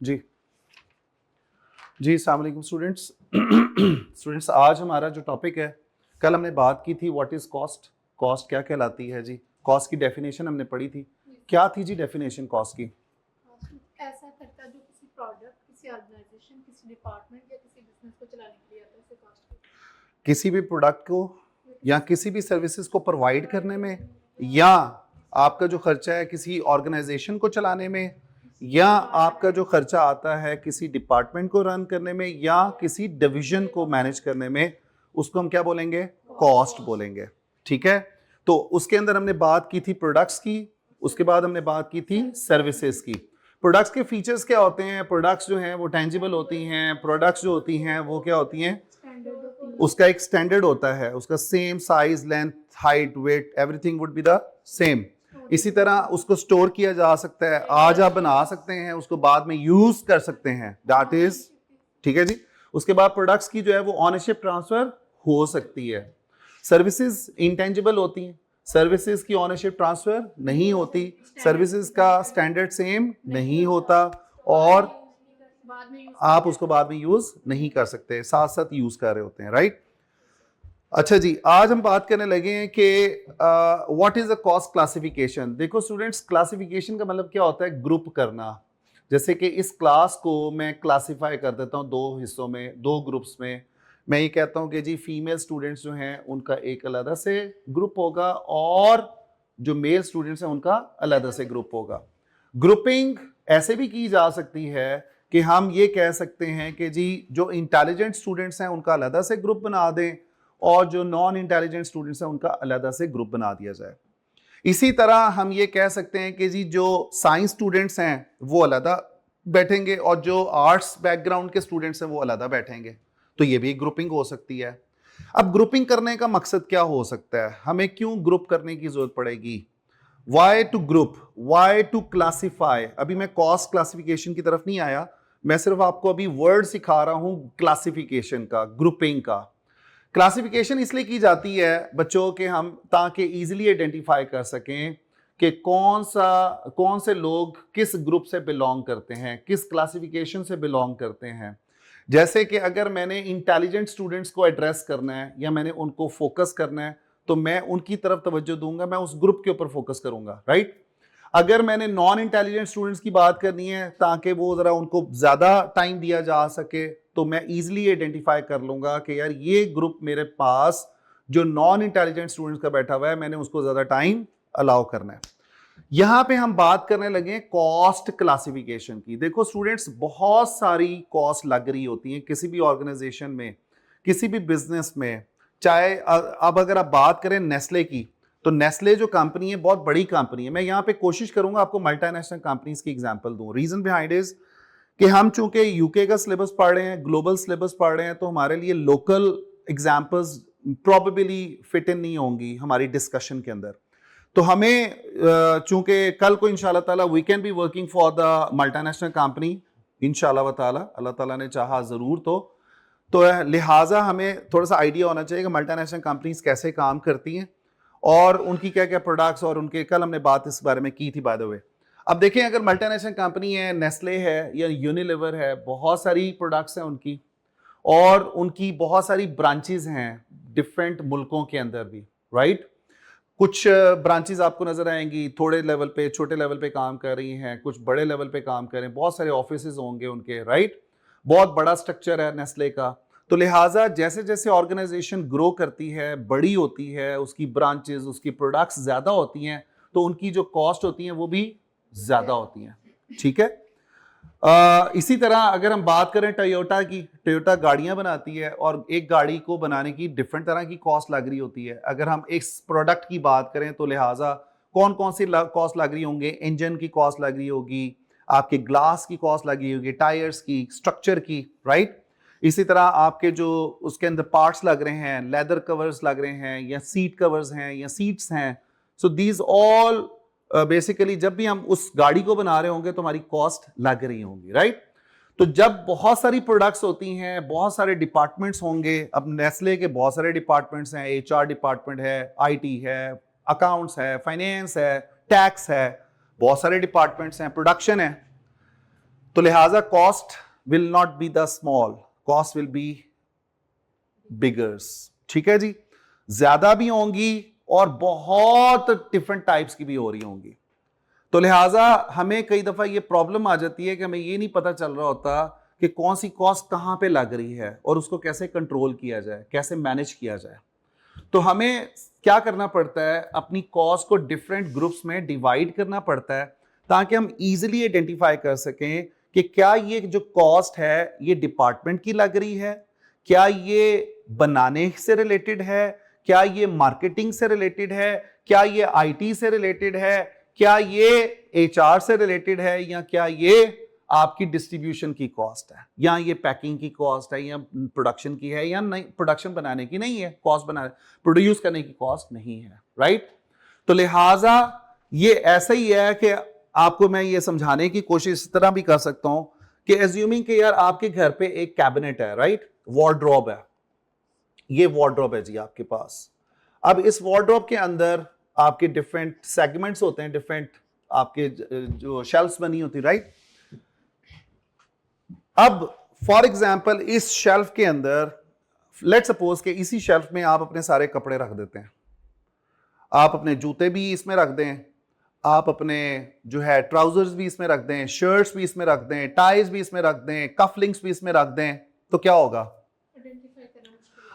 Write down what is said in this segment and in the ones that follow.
जी जी, अस्सलाम वालेकुम स्टूडेंट्स। आज हमारा जो टॉपिक है, कल हमने बात की थी व्हाट इज़ कॉस्ट। कॉस्ट क्या कहलाती है जी? कॉस्ट की डेफिनेशन हमने पढ़ी थी। क्या थी जी डेफिनेशन कॉस्ट की? ऐसा खर्चा जो किसी प्रोडक्ट, किसी ऑर्गेनाइजेशन, किसी डिपार्टमेंट या किसी बिजनेस को चलाने के लिए आता है, उसे कॉस्ट कहते किसी भी प्रोडक्ट को या किसी भी सर्विसेज को प्रोवाइड करने में, या आपका जो खर्चा है किसी ऑर्गेनाइजेशन को चलाने में, या आपका जो खर्चा आता है किसी डिपार्टमेंट को रन करने में या किसी डिवीजन को मैनेज करने में, उसको हम क्या बोलेंगे? कॉस्ट बोलेंगे। ठीक है, तो उसके अंदर हमने बात की थी प्रोडक्ट्स की, उसके बाद हमने बात की थी सर्विसेज की। प्रोडक्ट्स के फीचर्स क्या होते हैं? प्रोडक्ट्स जो हैं वो टेंजिबल होती हैं। प्रोडक्ट्स जो होती हैं वो क्या होती हैं? उसका एक स्टैंडर्ड होता है, उसका same size, length, height, weight, everything would be the same. इसी तरह उसको स्टोर किया जा सकता है, आज आप बना सकते हैं, उसको बाद में यूज कर सकते हैं, दैट इज ठीक है जी। उसके बाद प्रोडक्ट्स की जो है वो ऑनरशिप ट्रांसफर हो सकती है। सर्विसेज इंटेंजिबल होती हैं, सर्विसेज की ऑनरशिप ट्रांसफर नहीं होती, सर्विसेज का स्टैंडर्ड सेम नहीं होता और आप उसको बाद में यूज नहीं कर सकते, साथ साथ यूज कर रहे होते हैं, राइट। अच्छा जी, आज हम बात करने लगे हैं कि what is a cost classification. देखो स्टूडेंट्स, क्लासिफिकेशन का मतलब क्या होता है? ग्रुप करना। जैसे कि इस क्लास को मैं क्लासिफाई कर देता हूं दो हिस्सों में, दो ग्रुप्स में। मैं ये कहता हूं कि जी फीमेल स्टूडेंट्स जो हैं उनका एक अलग से ग्रुप होगा और जो मेल स्टूडेंट्स हैं उनका अलग से ग्रुप होगा। ग्रुपिंग ऐसे भी की जा सकती है कि हम ये कह सकते हैं कि जी जो इंटेलिजेंट स्टूडेंट्स हैं उनका अलग से ग्रुप बना दें और जो नॉन इंटेलिजेंट स्टूडेंट्स हैं उनका अलग से ग्रुप बना दिया जाए। इसी तरह हम ये कह सकते हैं कि जी जो साइंस स्टूडेंट्स हैं वो अलग बैठेंगे और जो आर्ट्स बैकग्राउंड के स्टूडेंट्स हैं वो अलग बैठेंगे। तो ये भी एक ग्रुपिंग हो सकती है। अब ग्रुपिंग करने का मकसद क्या हो सकता है? हमें क्यों ग्रुप करने की जरूरत पड़ेगी? Why to group, why to classify. अभी मैं कॉस्ट क्लासिफिकेशन की तरफ नहीं आया, मैं सिर्फ आपको अभी वर्ड सिखा रहा हूं क्लासिफिकेशन का, ग्रुपिंग का। क्लासिफिकेशन इसलिए की जाती है बच्चों के हम ताकि इजीली आइडेंटिफाई कर सकें कि कौन से लोग किस ग्रुप से बिलोंग करते हैं, किस क्लासिफिकेशन से बिलोंग करते हैं। जैसे कि अगर मैंने इंटेलिजेंट स्टूडेंट्स को एड्रेस करना है या मैंने उनको फोकस करना है तो मैं उनकी तरफ तवज्जो दूंगा, मैं उस ग्रुप के ऊपर फोकस करूंगा, राइट। अगर मैंने नॉन इंटेलिजेंट स्टूडेंट्स की बात करनी है ताकि वो जरा उनको ज्यादा टाइम दिया जा सके तो मैं इजीली आइडेंटिफाई कर लूंगा कि यार ये ग्रुप मेरे पास जो नॉन इंटेलिजेंट स्टूडेंट्स का बैठा हुआ है, मैंने उसको ज्यादा टाइम अलाउ करना है। यहां पे हम बात करने लगे कॉस्ट क्लासिफिकेशन की। देखो स्टूडेंट्स, बहुत सारी कॉस्ट लग रही होती है किसी भी ऑर्गेनाइजेशन में, किसी भी बिजनेस में। चाहे अब अगर आप बात करें नेस्ले की, तो नेस्ले जो कंपनी है बहुत बड़ी कंपनी है। मैं यहां पे कोशिश करूंगा आपको मल्टीनेशनल कंपनीज की एग्जांपल दूं। रीजन बिहाइंड इज कि हम चूंकि यूके का सिलेबस पढ़ रहे हैं, ग्लोबल सिलेबस पढ़ रहे हैं, तो हमारे लिए local examples probably fit in नहीं होंगी हमारी डिस्कशन के अंदर। तो हमें चूंकि कल को इंशाल्लाह ताला we can be working for the multinational company इंशाल्लाह ताला, अल्लाह ताला ने चाहा जरूर। तो लिहाजा हमें थोड़ा सा आइडिया होना चाहिए कि मल्टीनेशनल कंपनीज कैसे काम करती हैं और उनकी क्या क्या प्रोडक्ट्स और उनके, कल हमने बात इस बारे में की थी बाय द वे। अब देखें, अगर मल्टीनेशनल कंपनी है, नेस्ले है या यूनिलीवर है, बहुत सारी प्रोडक्ट्स हैं उनकी और उनकी बहुत सारी ब्रांचेस हैं डिफरेंट मुल्कों के अंदर भी, राइट। कुछ ब्रांचेस आपको नजर आएंगी थोड़े लेवल पे, छोटे लेवल पे काम कर रही हैं, कुछ बड़े लेवल पे काम कर रहे हैं, बहुत सारे ऑफिसेज होंगे उनके, राइट। बहुत बड़ा स्ट्रक्चर है नेस्ले का। तो लिहाजा जैसे जैसे ऑर्गेनाइजेशन ग्रो करती है, बड़ी होती है, उसकी ब्रांचेस, उसकी प्रोडक्ट्स ज्यादा होती हैं, तो उनकी जो कॉस्ट होती है वो भी ज्यादा होती हैं, ठीक है। इसी तरह अगर हम बात करें टोयोटा की, टोयोटा गाड़ियां बनाती है और एक गाड़ी को बनाने की डिफरेंट तरह की कॉस्ट लग रही होती है। अगर हम इस प्रोडक्ट की बात करें तो लिहाजा कौन कौन सी कॉस्ट लग रही होंगे? इंजन की कॉस्ट लग रही होगी, आपके ग्लास की कॉस्ट लग रही होगी, टायर्स की, स्ट्रक्चर की, राइट। इसी तरह आपके जो उसके अंदर पार्ट्स लग रहे हैं, लेदर कवर्स लग रहे हैं या सीट कवर्स हैं या सीट्स हैं, सो दीज ऑल बेसिकली जब भी हम उस गाड़ी को बना रहे होंगे तो हमारी कॉस्ट लग रही होंगी, राइट। तो जब बहुत सारी प्रोडक्ट्स होती हैं, बहुत सारे डिपार्टमेंट्स होंगे। अब नेस्ले के बहुत सारे डिपार्टमेंट्स हैं, एचआर डिपार्टमेंट है, आईटी है, अकाउंट्स है, फाइनेंस है, टैक्स है, बहुत सारे डिपार्टमेंट्स हैं, प्रोडक्शन है। तो लिहाजा cost will not be the small, cost will be beggars. ठीक है जी, ज्यादा भी होंगी और बहुत डिफरेंट टाइप्स की भी हो रही होंगी। तो लिहाजा हमें कई दफा ये प्रॉब्लम आ जाती है कि हमें ये नहीं पता चल रहा होता कि कौन सी कॉस्ट कहां पे लग रही है और उसको कैसे कंट्रोल किया जाए, कैसे मैनेज किया जाए। तो हमें क्या करना पड़ता है, अपनी कॉस्ट को डिफरेंट ग्रुप्स में डिवाइड करना पड़ता है ताकि हम इजीली आइडेंटिफाई कर सकें कि क्या ये जो कॉस्ट है ये डिपार्टमेंट की लग रही है, क्या ये बनाने से रिलेटेड है, क्या ये मार्केटिंग से रिलेटेड है, क्या ये आईटी से रिलेटेड है, क्या ये एचआर से रिलेटेड है, या क्या ये आपकी डिस्ट्रीब्यूशन की कॉस्ट है, या ये पैकिंग की कॉस्ट है, या प्रोडक्शन की है, या नहीं प्रोडक्शन बनाने की नहीं है, कॉस्ट बनाने प्रोड्यूस करने की कॉस्ट नहीं है, राइट। तो लिहाजा ये ऐसा ही है कि आपको मैं ये समझाने की कोशिश इस तरह भी कर सकता हूं कि एज्यूमिंग कि यार आपके घर पे एक कैबिनेट है, राइट, वार्डरोब है, ये वार्डरोब है जी आपके पास। अब इस वार्डरोब के अंदर आपके डिफरेंट सेगमेंट्स होते हैं, डिफरेंट आपके जो शेल्फ्स बनी होती, राइट। अब फॉर एग्जाम्पल इस शेल्फ के अंदर लेट सपोज कि इसी शेल्फ में आप अपने सारे कपड़े रख देते हैं, आप अपने जूते भी इसमें रख दें, आप अपने जो है ट्राउजर्स भी इसमें रख दें, शर्ट्स भी इसमें रख दें, टाइज भी इसमें रख दें, कफलिंग्स भी इसमें रख दें, तो क्या होगा,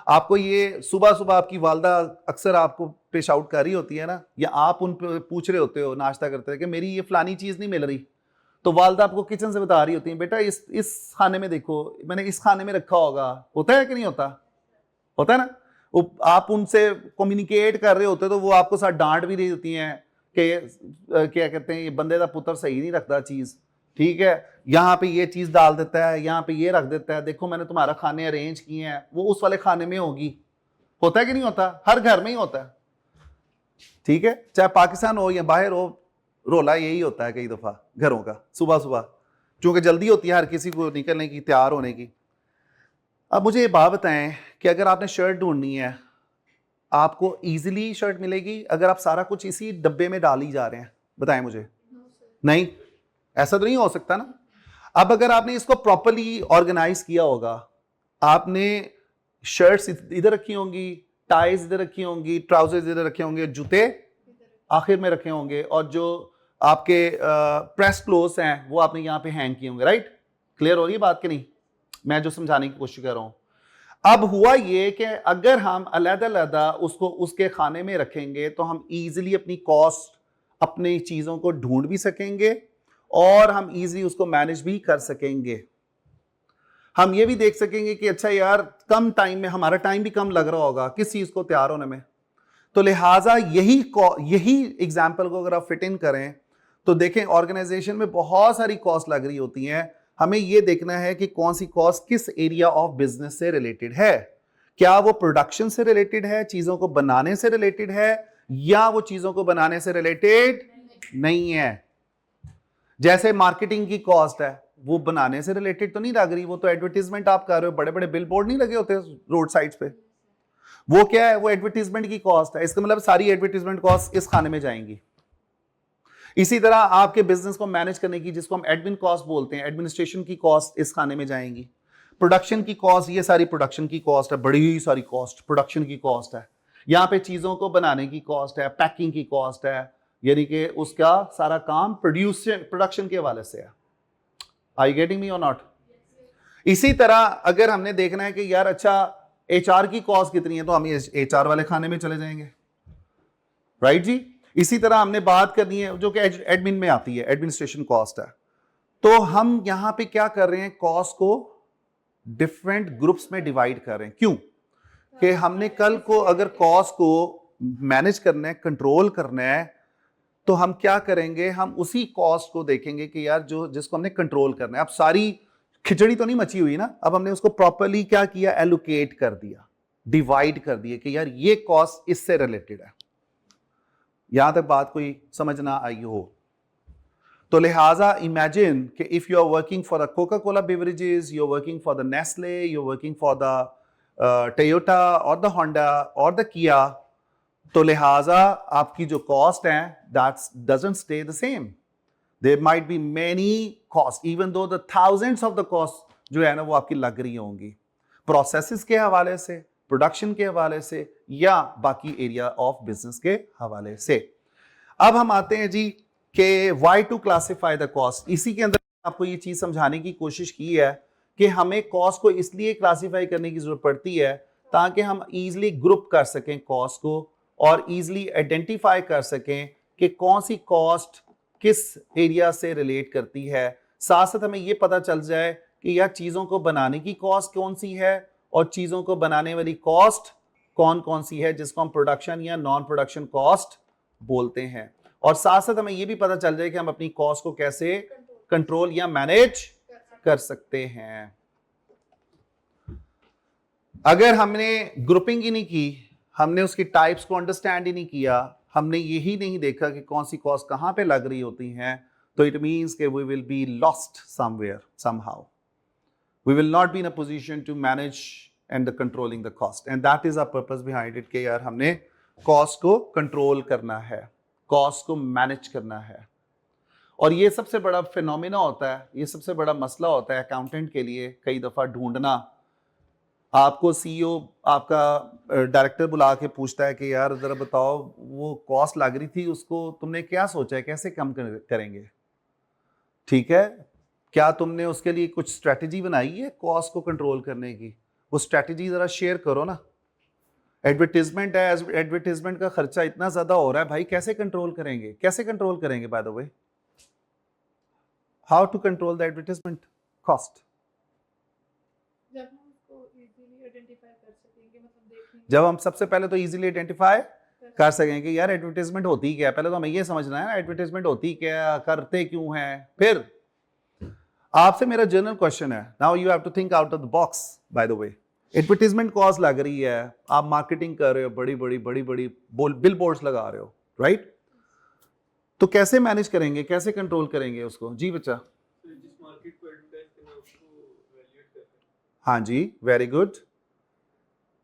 आपको ये सुबह सुबह आपकी वालदा अक्सर आपको पेश आउट कर रही होती है ना, या आप उन पे पूछ रहे होते हो नाश्ता करते हैं कि मेरी ये फलानी चीज नहीं मिल रही, तो वालदा आपको किचन से बता रही होती है बेटा इस खाने में देखो, मैंने इस खाने में रखा होगा। होता है कि नहीं होता, होता है ना। वो आप उनसे कम्युनिकेट कर रहे होते तो वो आपको साथ डांट भी रही होती हैं कि क्या कहते हैं ये बंदे का पुत्र सही नहीं रखता चीज, ठीक है, यहाँ पे ये चीज डाल देता है, यहाँ पे ये रख देता है, देखो मैंने तुम्हारा खाने अरेंज किए हैं, वो उस वाले खाने में होगी। होता है कि नहीं होता, हर घर में ही होता है, ठीक है, चाहे पाकिस्तान हो या बाहर हो, रोला यही होता है कई दफा घरों का सुबह सुबह, क्योंकि जल्दी होती है हर किसी को निकलने की, तैयार होने की। अब मुझे ये बात बताएं कि अगर आपने शर्ट ढूंढनी है, आपको इजीली शर्ट मिलेगी अगर आप सारा कुछ इसी डब्बे में डाल ही जा रहे हैं? बताएं मुझे। नहीं, ऐसा तो नहीं हो सकता ना। अब अगर आपने इसको प्रॉपर्ली ऑर्गेनाइज किया होगा, आपने शर्ट्स इधर रखी होंगी, टाइज इधर रखी होंगी, ट्राउजर्स इधर रखे होंगे, जूते आखिर में रखे होंगे, और जो आपके प्रेस क्लोथ्स हैं वो आपने यहाँ पे हैंग किए होंगे, राइट। क्लियर हो रही है बात कि नहीं, मैं जो समझाने की कोशिश कर रहा हूं। अब हुआ ये कि अगर हम अलग-अलग उसको उसके खाने में रखेंगे तो हम इजीली अपनी कॉस्ट, अपनी चीजों को ढूंढ भी सकेंगे और हम इजीली उसको मैनेज भी कर सकेंगे। हम ये भी देख सकेंगे कि अच्छा यार कम टाइम में, हमारा टाइम भी कम लग रहा होगा किस चीज को तैयार होने में। तो लिहाजा यही एग्जाम्पल को अगर आप फिट इन करें तो देखें ऑर्गेनाइजेशन में बहुत सारी कॉस्ट लग रही होती हैं। हमें यह देखना है कि कौन सी कॉस्ट किस एरिया ऑफ बिजनेस से रिलेटेड है। क्या वो प्रोडक्शन से रिलेटेड है, चीजों को बनाने से रिलेटेड है, या वो चीजों को बनाने से रिलेटेड नहीं है। जैसे मार्केटिंग की कॉस्ट है, वो बनाने से रिलेटेड तो नहीं लग रही, वो तो एडवर्टीजमेंट आप कर रहे हो, बड़े बड़े बिल बोर्ड नहीं लगे होते रोड साइड्स पे, वो क्या है, वो एडवर्टीजमेंट की कॉस्ट है। इसका मतलब सारी एडवर्टीजमेंट कॉस्ट इस खाने में जाएंगी। इसी तरह आपके बिजनेस को मैनेज करने की, जिसको हम एडमिन कॉस्ट बोलते हैं, एडमिनिस्ट्रेशन की कॉस्ट इस खाने में जाएंगी। प्रोडक्शन की कॉस्ट, ये सारी प्रोडक्शन की कॉस्ट है, बड़ी सारी कॉस्ट प्रोडक्शन की कॉस्ट है। यहाँ पे चीजों को बनाने की कॉस्ट है, पैकिंग की कॉस्ट है, यानी कि उसका सारा काम प्रोडक्शन के हवाले से है। आर यू गेटिंग मी और नॉट? इसी तरह अगर हमने देखना है कि यार अच्छा एचआर की कॉस्ट कितनी है, तो हम एचआर वाले खाने में चले जाएंगे, राइट जी। इसी तरह हमने बात करनी है जो कि एडमिन में आती है, एडमिनिस्ट्रेशन कॉस्ट है। तो हम यहां पे क्या कर रहे हैं, कॉस्ट को डिफरेंट ग्रुप्स में डिवाइड कर रहे हैं। क्यों? कि हमने कल को अगर कॉस्ट को मैनेज करना है, कंट्रोल करना है, तो हम क्या करेंगे, हम उसी कॉस्ट को देखेंगे कि यार जो जिसको हमने कंट्रोल करना है। अब सारी खिचड़ी तो नहीं मची हुई ना, अब हमने उसको प्रॉपर्ली क्या किया, एलोकेट कर दिया, डिवाइड कर दिया कि यार ये कॉस्ट इससे रिलेटेड है। यहां तक बात कोई समझ ना आई हो तो लिहाजा इमेजिन कि if you are working for the Coca Cola beverages, you are working for the Nestle, you are working for the Toyota और द होंडा और द किया, तो लिहाजा आपकी जो कॉस्ट है that doesn't stay the same. There might be many cost, even though the thousands of the cost जो है ना वो आपकी लग रही होंगी प्रोसेसेस के हवाले से, प्रोडक्शन के हवाले से, या बाकी एरिया ऑफ बिजनेस के हवाले से। अब हम आते हैं जी कि why to classify the cost. इसी के अंदर आपको ये चीज समझाने की कोशिश की है कि हमें कॉस्ट को इसलिए क्लासिफाई करने की जरूरत पड़ती है ताकि हम इजीली ग्रुप कर सकें कॉस्ट को और इजीली आइडेंटिफाई कर सकें कि कौन सी कॉस्ट किस एरिया से रिलेट करती है। साथ साथ हमें ये पता चल जाए कि यार चीजों को बनाने की कॉस्ट कौन सी है और चीजों को बनाने वाली कॉस्ट कौन कौन सी है, जिसको हम प्रोडक्शन या नॉन प्रोडक्शन कॉस्ट बोलते हैं। और साथ साथ हमें यह भी पता चल जाए कि हम अपनी कॉस्ट को कैसे कंट्रोल या मैनेज कर सकते हैं। अगर हमने ग्रुपिंग ही नहीं की, हमने उसकी टाइप्स को अंडरस्टैंड ही नहीं किया, हमने यही नहीं देखा कि कौन सी कॉस्ट कहां पे लग रही होती हैं, तो इट मींस कि we will be lost somewhere somehow, we will not be in a position to manage and the controlling the cost, and that is a purpose behind it कि यार हमने कॉस्ट को कंट्रोल करना है, cost को manage करना है। और ये सबसे बड़ा फिनोमिना होता है, ये सबसे बड़ा मसला होता है अकाउंटेंट के लिए कई दफा ढूंढना। आपको सीईओ आपका डायरेक्टर बुला के पूछता है कि यार जरा बताओ वो कॉस्ट लग रही थी उसको तुमने क्या सोचा है, कैसे कम करेंगे, ठीक है, क्या तुमने उसके लिए कुछ स्ट्रेटजी बनाई है कॉस्ट को कंट्रोल करने की, वो स्ट्रेटजी जरा शेयर करो ना। एडवर्टीजमेंट है, एडवर्टीजमेंट का खर्चा इतना ज्यादा हो रहा है भाई, कैसे कंट्रोल करेंगे, कैसे कंट्रोल करेंगे, by the way how to control the advertisement cost. जब हम उसको इजीली आइडेंटिफाई कर सकेंगे, मतलब देखेंगे, जब हम सबसे पहले तो इजीली आइडेंटिफाई कर सकेंगे कि यार एडवर्टीजमेंट होती क्या है, पहले तो हमें ये समझना है ना एडवर्टीजमेंट होती क्या, करते क्यों है। फिर आपसे मेरा जनरल क्वेश्चन है, now you have to think out of the box. By the way advertisement cost लग रही है, आप मार्केटिंग कर रहे हो, बड़ी बड़ी बिल बोर्ड्स लगा रहे हो, राइट, तो कैसे मैनेज करेंगे, कैसे कंट्रोल करेंगे उसको। जी बच्चा, जिस मार्केट को एडवर्टाइज करना है उसको वैल्यूएट करते हैं। हाँ जी, वेरी गुड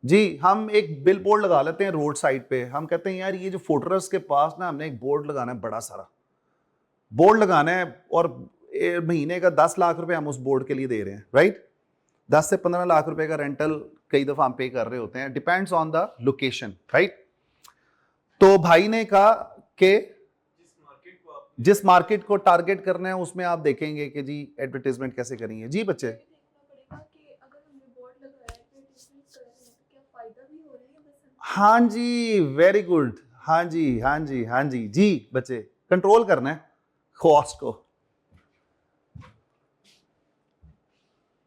जी। हम एक बिल बोर्ड लगा लेते हैं रोड साइड पे, हम कहते हैं यार ये जो फुटरस के पास ना हमने एक बोर्ड लगाना है, बड़ा सारा बोर्ड लगाना है, और महीने का 10 लाख रुपए हम उस बोर्ड के लिए दे रहे हैं, राइट, 10 से 15 लाख रुपए का रेंटल कई दफा हम पे कर रहे होते हैं, depends on the location, right. तो भाई ने कहा कि जिस मार्केट को टारगेट करना है उसमें आप देखेंगे कि जी एडवर्टाइजमेंट कैसे करेंगे। जी बच्चे, देखना पड़ेगा कि अगर हमने बोर्ड लगाया है तो एडवर्टाइजमेंट कर रहे हैं तो क्या फायदा भी हो रहा है या बस हाँ जी, वेरी गुड, हाँ जी हाँ जी हाँ जी जी बच्चे, कंट्रोल करना है कॉस्ट को,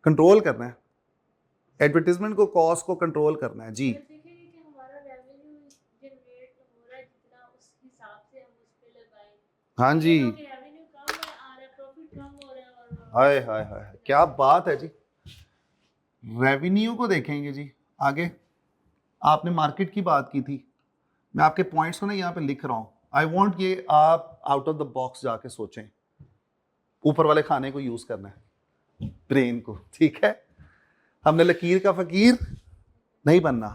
कंट्रोल करना है एडवर्टीजमेंट को, कॉस्ट को कंट्रोल करना है। जी देखेंगे कि हमारा रेवेन्यू जनरेट हो रहा है जितना उस हिसाब से हम उस पे लगाएं। हाँ जी, रेवेन्यू कम आ रहा है, प्रॉफिट कम हो रहा है और हाय हाय हाय क्या बात है जी। रेवेन्यू को देखेंगे जी आगे। आपने मार्केट की बात की थी, मैं आपके पॉइंट्स को ना यहाँ पे लिख रहा हूं। आई वांट ये आप आउट ऑफ द बॉक्स जाके सोचें, ऊपर वाले खाने को यूज करना है, ब्रेन को, ठीक है। हमने लकीर का फकीर नहीं बनना।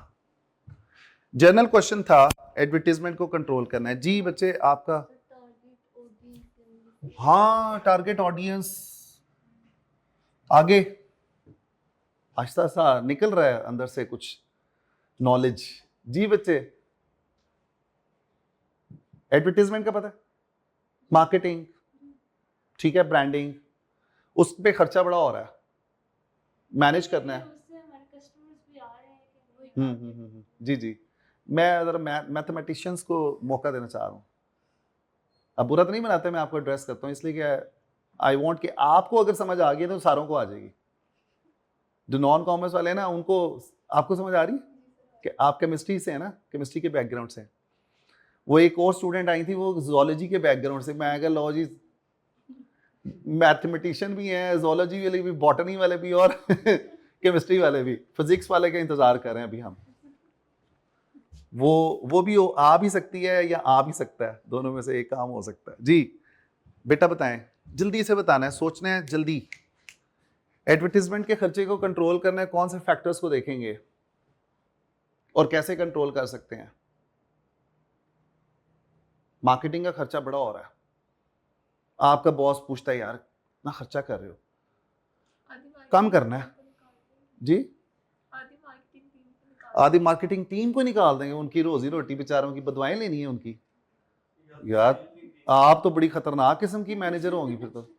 जनरल क्वेश्चन था एडवर्टीजमेंट को कंट्रोल करना है। जी बच्चे आपका, टारगेट ऑडियंस हाँ टारगेट ऑडियंस, आगे आहिस्ता आहिस्ता निकल रहा है अंदर से कुछ नॉलेज। जी बच्चे, एडवर्टीजमेंट का पता है, मार्केटिंग, ठीक है, ब्रांडिंग, उस पे खर्चा बड़ा हो रहा है, मैनेज करना है। उससे हमारे कस्टमर्स भी आ रहे हैं कि वही जी जी। मैं जरा मैथमेटिशियंस को मौका देना चाह रहा हूँ, अब बुरा तो नहीं बनाते, मैं आपको एड्रेस करता हूँ इसलिए कि आई वांट कि आपको अगर समझ आ गई तो सारों को आ जाएगी। जो नॉन कॉमर्स वाले हैं ना उनको, आपको समझ आ रही है कि आप केमिस्ट्री से है ना, केमिस्ट्री के बैकग्राउंड से। वो एक और स्टूडेंट आई थी वो जूलॉजी के बैकग्राउंड से, मैं कहा लो जी मैथमेटिशियन भी हैं, जूलॉजी वाले भी, बॉटनी वाले भी और केमिस्ट्री वाले भी, फिजिक्स वाले का इंतजार कर रहे हैं अभी हम। वो भी आ भी सकती है या आ भी सकता है, दोनों में से एक काम हो सकता है। जी बेटा बताएं, जल्दी से बताना है, सोचना है जल्दी। एडवर्टीजमेंट के खर्चे को कंट्रोल करना है, कौन से फैक्टर्स को देखेंगे और कैसे कंट्रोल कर सकते हैं। मार्केटिंग का खर्चा बड़ा हो रहा है, आपका बॉस पूछता है यार इतना खर्चा कर रहे हो, आधी marketing कम करना है। team को निकाल देंगे। जी आधी marketing team को निकाल आधी मार्केटिंग टीम को निकाल देंगे, उनकी रोजी रोटी बेचारों की बदवाएं लेनी है उनकी। यार आप तो बड़ी खतरनाक किस्म की मैनेजर होंगी फिर तो,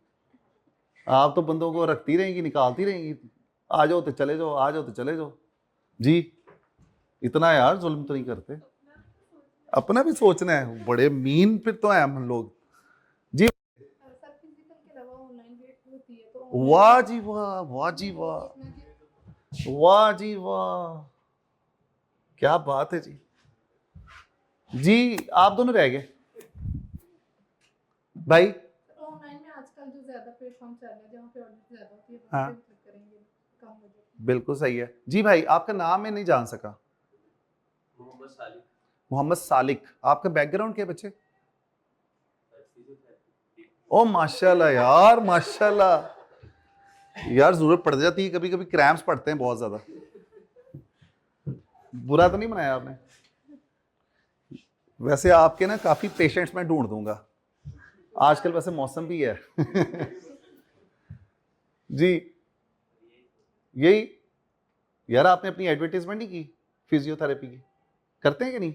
आप तो बंदों को रखती रहेंगी निकालती रहेंगी, आ जाओ तो चले जाओ, आ जाओ तो चले जाओ। जी इतना यार जुल्म तो नहीं करते, अपना भी सोचना है, बड़े मीन फिर तो हैं हम लोग। जी सर फिजिकल के अलावा ऑनलाइन भी होती है तो online वाह जी वाह, वाह जी वाह, जितना कि वाह जी वाह, क्या बात है जी। जी आप दोनों रह गए भाई। ऑनलाइन में आजकल जो ज्यादा प्लेटफॉर्म चल रहे हैं जहाँ पे ऑडियंस ज्यादा होती है हाँ। वहाँ पे क्लिक करेंगे कम हो जाएगा। बिल्कुल सही है जी। भाई आपका नाम मैं नहीं जान सका। मोहम्मद सालिक, मोहम्मद सालिक, आपका बैकग्राउंड क्या है बच्चे? फिजियोथेरेपी। ओ माशाल्लाह यार, माशाल्लाह यार, जरूरत पड़ जाती है कभी कभी, क्रैम्प्स पड़ते हैं बहुत ज्यादा। बुरा तो नहीं बनाया आपने? वैसे आपके ना काफी पेशेंट्स मैं ढूंढ दूंगा, आजकल वैसे मौसम भी है। जी यही यार, आपने अपनी एडवर्टीजमेंट नहीं की फिजियोथेरेपी की? करते हैं कि नहीं?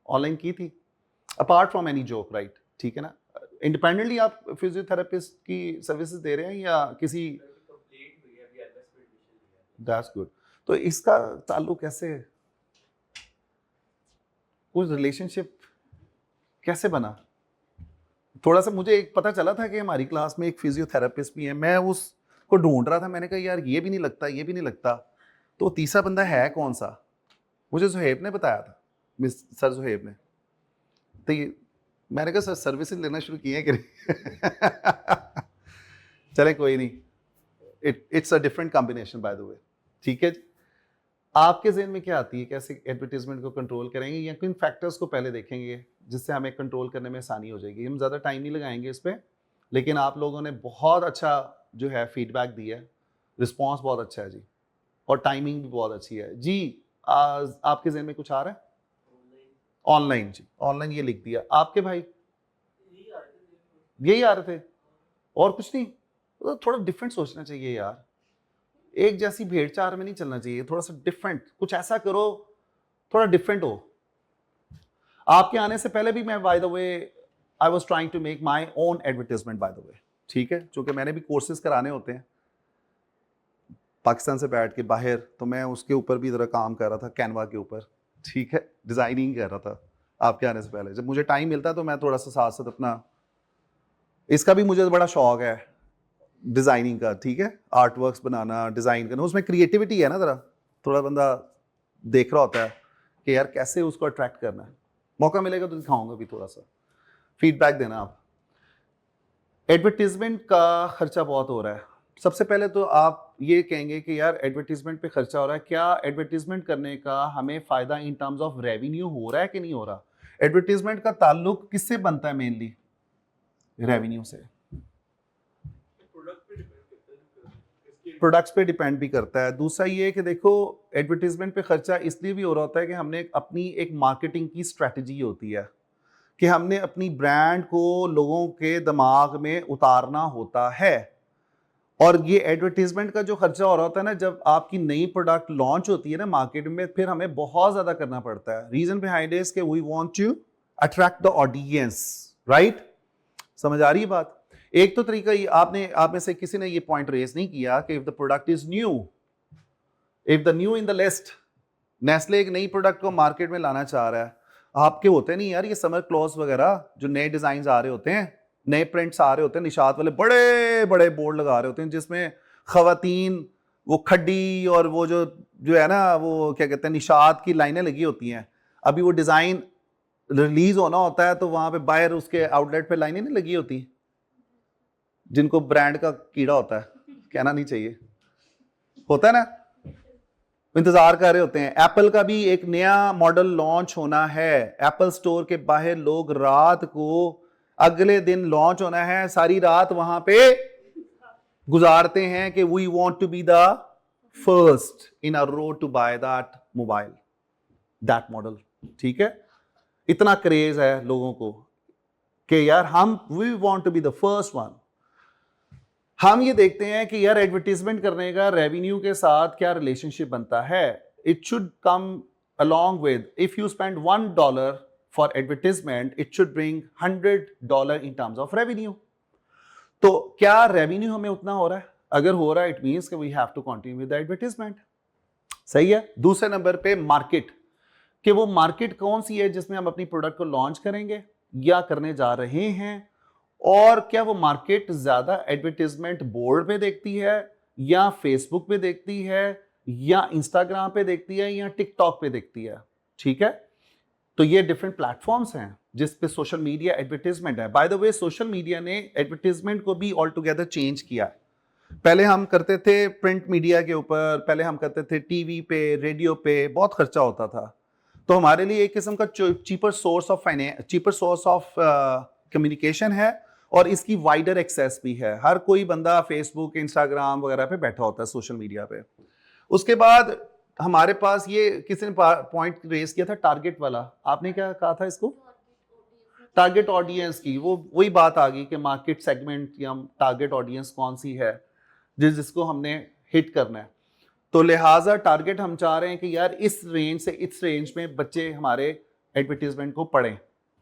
ऑनलाइन की थी, apart from any job, right? ठीक है ना, इंडिपेंडेंटली आप फिजियोथेरेपिस्ट की सर्विसेज दे रहे हैं या किसी? कंप्लीट हुई है अभी, एमएस में एडमिशन लिया है। That's good. तो इसका ताल्लुक कैसे, कुछ रिलेशनशिप कैसे बना? थोड़ा सा मुझे एक पता चला था कि हमारी क्लास में एक फिजियोथेरेपिस्ट भी है, मैं उसको ढूंढ रहा था, मैंने कहा यार ये भी नहीं लगता, ये भी नहीं लगता, तो तीसरा बंदा है कौन सा? मुझे सुहेब ने बताया था, मिस सर सुहेब ने। तो ये मैंने कहा सर सर्विसेज लेना शुरू किए हैं कि नहीं? चले कोई नहीं, it's a different combination bye the way. ठीक है, आपके ज़हन में क्या आती है, कैसे एडवर्टीजमेंट को कंट्रोल करेंगे या किन फैक्टर्स को पहले देखेंगे जिससे हमें कंट्रोल करने में आसानी हो जाएगी? हम ज़्यादा टाइम नहीं लगाएंगे इस पर, लेकिन आप लोगों ने बहुत अच्छा जो है फीडबैक दिया है, रिस्पॉन्स बहुत अच्छा है जी, और टाइमिंग भी बहुत अच्छी है जी। आपके ज़हन में कुछ आ रहा है? ऑनलाइन जी, ऑनलाइन ये लिख दिया। आपके भाई यही आ रहे थे और कुछ नहीं? तो थोड़ा डिफरेंट सोचना चाहिए यार, एक जैसी भेड़ चाल में नहीं चलना चाहिए, थोड़ा सा डिफरेंट कुछ ऐसा करो, थोड़ा डिफरेंट हो। आपके आने से पहले भी मैं by the way I was trying to make my own advertisement by the way, ठीक है, क्योंकि मैंने भी कोर्सेज कराने होते हैं पाकिस्तान से बैठ के बाहर, तो मैं उसके ऊपर भी ज़रा काम कर रहा था, कैनवा के ऊपर, ठीक है, डिज़ाइनिंग कर रहा था आपके आने से पहले। जब मुझे टाइम मिलता तो मैं थोड़ा सा साथ साथ अपना, इसका भी मुझे बड़ा शौक है डिज़ाइनिंग का, ठीक है, आर्ट वर्क्स बनाना, डिज़ाइन करना, उसमें क्रिएटिविटी है ना, ज़रा थोड़ा बंदा देख रहा होता है कि यार कैसे उसको अट्रैक्ट करना है। मौका मिलेगा तो दिखाऊंगा भी, थोड़ा सा फीडबैक देना आप। एडवर्टीजमेंट का खर्चा बहुत हो रहा है, सबसे पहले तो आप ये कहेंगे कि यार एडवर्टीजमेंट पे खर्चा हो रहा है, क्या एडवर्टीजमेंट करने का हमें फ़ायदा इन टर्म्स ऑफ रेवेन्यू हो रहा है कि नहीं हो रहा? एडवर्टीजमेंट का ताल्लुक किससे बनता है? मेनली रेवेन्यू से। प्रोडक्ट पे डिपेंड करता है, इसकी प्रोडक्ट्स पे डिपेंड भी करता है। दूसरा ये है कि देखो एडवर्टीजमेंट पे खर्चा इसलिए भी हो रहा होता है कि हमने अपनी एक मार्केटिंग की स्ट्रेटजी होती है कि हमने अपनी ब्रांड को लोगों के दिमाग में उतारना होता है, और ये एडवर्टीजमेंट का जो खर्चा हो रहा होता है ना, जब आपकी नई प्रोडक्ट लॉन्च होती है ना मार्केट में, फिर हमें बहुत ज़्यादा करना पड़ता है। रीज़न बिहाइंड इज कि we want to attract the audience, right? समझ आ रही है बात? एक तो तरीका ये, आपने आप में से किसी ने ये पॉइंट रेज नहीं किया कि if the product is new, if the new in the list, Nestle एक नई प्रोडक्ट को मार्केट में लाना चाह रहा है, आपके होते नहीं यार ये समर क्लॉथ वगैरह, जो नए डिजाइन आ रहे होते हैं, नए प्रिंट्स आ रहे होते हैं, निशात वाले बड़े बड़े बोर्ड लगा रहे होते हैं जिसमें खवातीन वो खड्डी और वो जो है ना, वो क्या कहते हैं, निशात की लाइनें लगी होती हैं। अभी वो डिजाइन रिलीज होना होता है तो वहां पे बाहर उसके आउटलेट पे लाइनें नहीं लगी होती, जिनको ब्रांड का कीड़ा होता है, कहना नहीं चाहिए, होता है ना, इंतजार कर रहे होते हैं। एप्पल का भी एक नया मॉडल लॉन्च होना है, एप्पल स्टोर के बाहर लोग रात को, अगले दिन लॉन्च होना है, सारी रात वहां पे गुजारते हैं कि we want to be the first in a row to buy that mobile, that model, ठीक है, इतना क्रेज है लोगों को। कि यार हम we want to be the first one. हम ये देखते हैं कि यार एडवर्टीजमेंट करने का रेवेन्यू के साथ क्या रिलेशनशिप बनता है। It should come along with, if you spend $1 for advertisement, it should bring $100 in terms of revenue। तो क्या रेवेन्यू हमें उतना हो रहा है? अगर हो रहा है, इट मीन्स कि we have to continue with the advertisement. सही है। दूसरे नंबर पे मार्केट, कि वो मार्केट कौन सी है जिसमें हम अपनी प्रोडक्ट को लॉन्च करेंगे या करने जा रहे हैं, और क्या वो मार्केट ज्यादा एडवर्टीजमेंट बोर्ड पे देखती है या फेसबुक पे देखती है या इंस्टाग्राम पे देखती है या टिकटॉक पे देखती है। ठीक है, तो ये डिफरेंट प्लेटफॉर्म्स हैं जिस पे सोशल मीडिया एडवर्टीजमेंट है। Bye the way, social media ने एडवर्टीजमेंट को भी ऑल टुगेदर चेंज किया है। पहले हम करते थे प्रिंट मीडिया के ऊपर, पहले हम करते थे टीवी पे, रेडियो पे, बहुत खर्चा होता था। तो हमारे लिए एक किस्म का चीपर सोर्स ऑफ कम्युनिकेशन है, और इसकी वाइडर एक्सेस भी है। हर कोई बंदा फेसबुक, इंस्टाग्राम वगैरह पे बैठा होता है, सोशल मीडिया पे। उसके बाद हमारे पास ये किसी ने पॉइंट रेस किया था टारगेट वाला। आपने क्या कहा था इसको? टारगेट ऑडियंस की। वो वही बात आ गई कि मार्केट सेगमेंट या टारगेट ऑडियंस कौन सी है जिसको हमने हिट करना है। तो लिहाजा टारगेट हम चाह रहे हैं कि यार इस रेंज से इस रेंज में बच्चे हमारे एडवर्टीजमेंट को पढ़ें।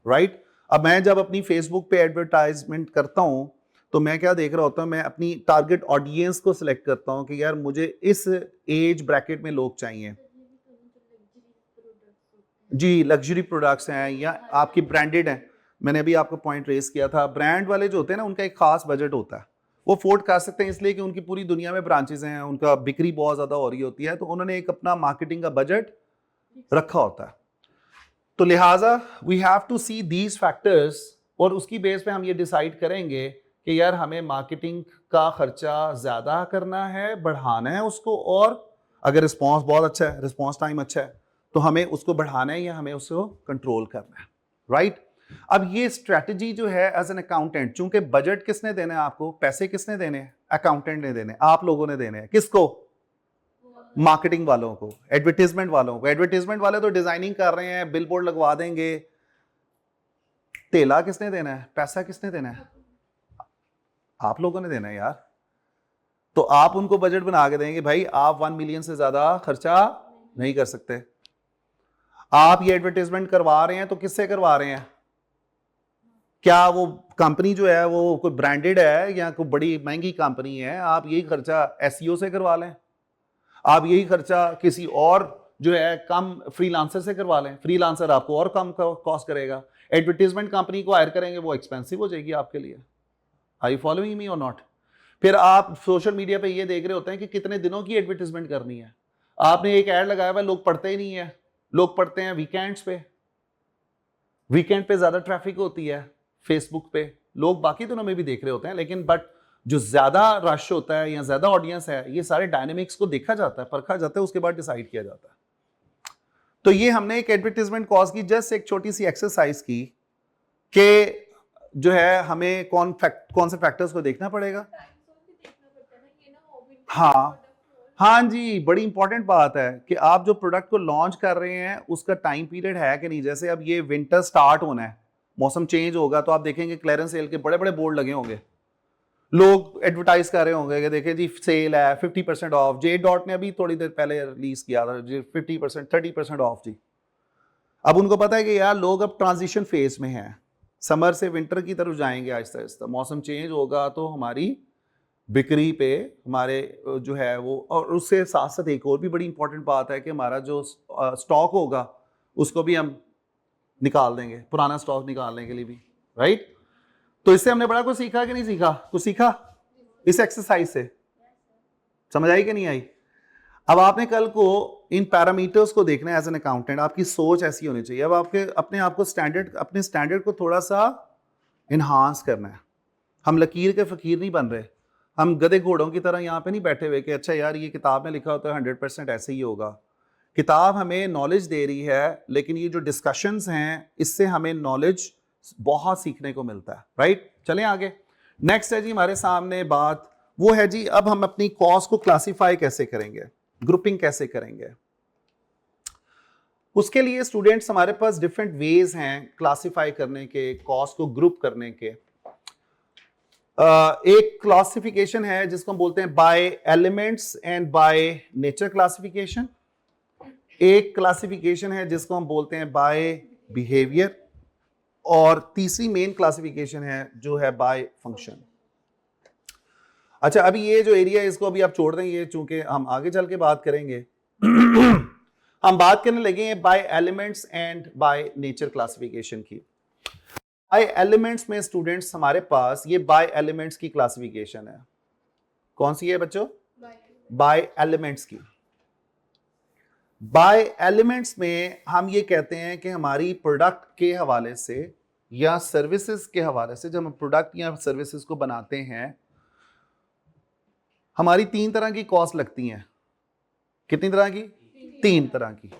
राइट। अब मैं जब अपनी फेसबुक पे एडवर्टाइजमेंट करता हूं तो मैं क्या देख रहा होता हूं, मैं अपनी टारगेट ऑडियंस को सिलेक्ट करता हूं कि यार मुझे इस एज ब्रैकेट में लोग चाहिए। जी, लग्जरी प्रोडक्ट्स हैं या आपकी ब्रांडेड हैं। मैंने अभी आपको पॉइंट रेस किया था, ब्रांड वाले जो होते हैं ना, उनका एक खास बजट होता है। वो अफोर्ड कर सकते हैं इसलिए कि उनकी पूरी दुनिया में ब्रांचेस हैं, उनका बिक्री बहुत ज्यादा हो रही होती है, तो उन्होंने एक अपना मार्केटिंग का बजट रखा होता है। तो लिहाजा we have to see these factors, और उसकी बेस पे हम ये डिसाइड करेंगे कि यार हमें मार्केटिंग का खर्चा ज्यादा करना है, बढ़ाना है उसको, और अगर रिस्पॉन्स बहुत अच्छा है, रिस्पॉन्स टाइम अच्छा है, तो हमें उसको बढ़ाना है या हमें उसको कंट्रोल करना है। राइट। अब ये स्ट्रेटजी जो है एज एन अकाउंटेंट, चूंकि बजट किसने देना है आपको, पैसे किसने देने हैं? अकाउंटेंट ने देने, आप लोगों ने देने हैं। किसको? मार्केटिंग वालों को, एडवर्टीजमेंट वालों को। एडवर्टीजमेंट वाले तो डिजाइनिंग कर रहे हैं, बिलबोर्ड लगवा देंगे। तेला किसने देना है? पैसा किसने देना है? आप लोगों ने देना है यार। तो आप उनको बजट बना के देंगे, भाई आप 1 मिलियन से ज्यादा खर्चा नहीं कर सकते। आप ये एडवर्टीजमेंट करवा रहे हैं तो किससे करवा रहे हैं? क्या वो कंपनी जो है वो कोई ब्रांडेड है या कोई बड़ी महंगी कंपनी है? आप यही खर्चा एसईओ से करवा लें, आप यही खर्चा किसी और जो है कम फ्रीलांसर से करवा लें। फ्रीलांसर आपको और कम कॉस्ट करेगा। एडवर्टीजमेंट कंपनी को हायर करेंगे, वो एक्सपेंसिव हो जाएगी आपके लिए। आर यू फॉलोइंग मी और नॉट? फिर आप सोशल मीडिया पे ये देख रहे होते हैं कि कितने दिनों की एडवर्टीजमेंट करनी है। आपने एक ऐड लगाया हुआ, लोग पढ़ते ही नहीं है। लोग पढ़ते हैं वीकेंड्स पे, वीकेंड पे ज्यादा ट्रैफिक होती है फेसबुक पे। लोग बाकी दिनों में भी देख रहे होते हैं, लेकिन बट जो ज्यादा रश होता है या ज्यादा ऑडियंस है, ये सारे डायनेमिक्स को देखा जाता है, परखा जाता है, उसके बाद डिसाइड किया जाता है। तो ये हमने एक एडवर्टीजमेंट कॉस्ट की जस्ट एक छोटी सी एक्सरसाइज की कि जो है हमें कौन से फैक्टर्स को देखना पड़ेगा। हाँ हाँ जी, बड़ी इंपॉर्टेंट बात है कि आप जो प्रोडक्ट को लॉन्च कर रहे हैं उसका टाइम पीरियड है कि नहीं। जैसे अब ये विंटर स्टार्ट होना है, मौसम चेंज होगा, तो आप देखेंगे क्लियरेंस सेल के बड़े बड़े बोर्ड लगे होंगे, लोग एडवर्टाइज कर रहे होंगे कि देखिए जी सेल है 50% ऑफ। जे डॉट ने अभी थोड़ी देर पहले रिलीज किया था जी 50% 30% ऑफ जी। अब उनको पता है कि यार लोग अब ट्रांजिशन फेज में हैं, समर से विंटर की तरफ जाएंगे आहिस्ता आहिस्ता, मौसम चेंज होगा तो हमारी बिक्री पे हमारे जो है वो, और उससे साथ साथ एक और भी बड़ी इंपॉर्टेंट बात है कि हमारा जो स्टॉक होगा उसको भी हम निकाल देंगे, पुराना स्टॉक निकालने के लिए भी। राइट। तो इससे हमने बड़ा कुछ सीखा कि नहीं सीखा? कुछ सीखा इस एक्सरसाइज से? समझ आई कि नहीं आई? अब आपने कल को इन पैरामीटर्स को देखना है एज एन अकाउंटेंट। आपकी सोच ऐसी होनी चाहिए। अब आपके अपने आप को अपने स्टैंडर्ड को थोड़ा सा इन्हांस करना है। हम लकीर के फकीर नहीं बन रहे, हम गधे घोड़ों की तरह यहाँ पे नहीं बैठे हुए कि अच्छा यार ये किताब में लिखा होता है 100% ऐसे ही होगा। किताब हमें नॉलेज दे रही है, लेकिन ये जो डिस्कशंस हैं इससे हमें नॉलेज बहुत सीखने को मिलता है। राइट। चलें आगे। नेक्स्ट है जी हमारे सामने बात, वो है जी अब हम अपनी कॉस्ट को क्लासिफाई कैसे करेंगे, ग्रुपिंग कैसे करेंगे। उसके लिए स्टूडेंट्स हमारे पास डिफरेंट वेज हैं क्लासिफाई करने के, कॉस्ट को ग्रुप करने के। एक क्लासिफिकेशन है जिसको हम बोलते हैं bye elements and by nature classification. एक क्लासिफिकेशन है जिसको हम बोलते हैं बाय बिहेवियर, और तीसरी मेन क्लासिफिकेशन है जो है बाय फंक्शन। अच्छा, अभी ये जो एरिया है इसको अभी आप छोड़ दें, ये चूंकि हम आगे चल के बात करेंगे। हम बात करने लगे हैं bye elements and by nature classification की। बाय एलिमेंट्स में स्टूडेंट्स हमारे पास ये बाय एलिमेंट्स की क्लासिफिकेशन है। कौन सी है बच्चों? बाय एलिमेंट्स की। बाय एलिमेंट्स में हम ये कहते हैं कि हमारी प्रोडक्ट के हवाले से या सर्विसेज के हवाले से, जब हम प्रोडक्ट या सर्विसेज को बनाते हैं, हमारी 3 तरह की कॉस्ट लगती हैं। कितनी तरह की? 3 तरह की।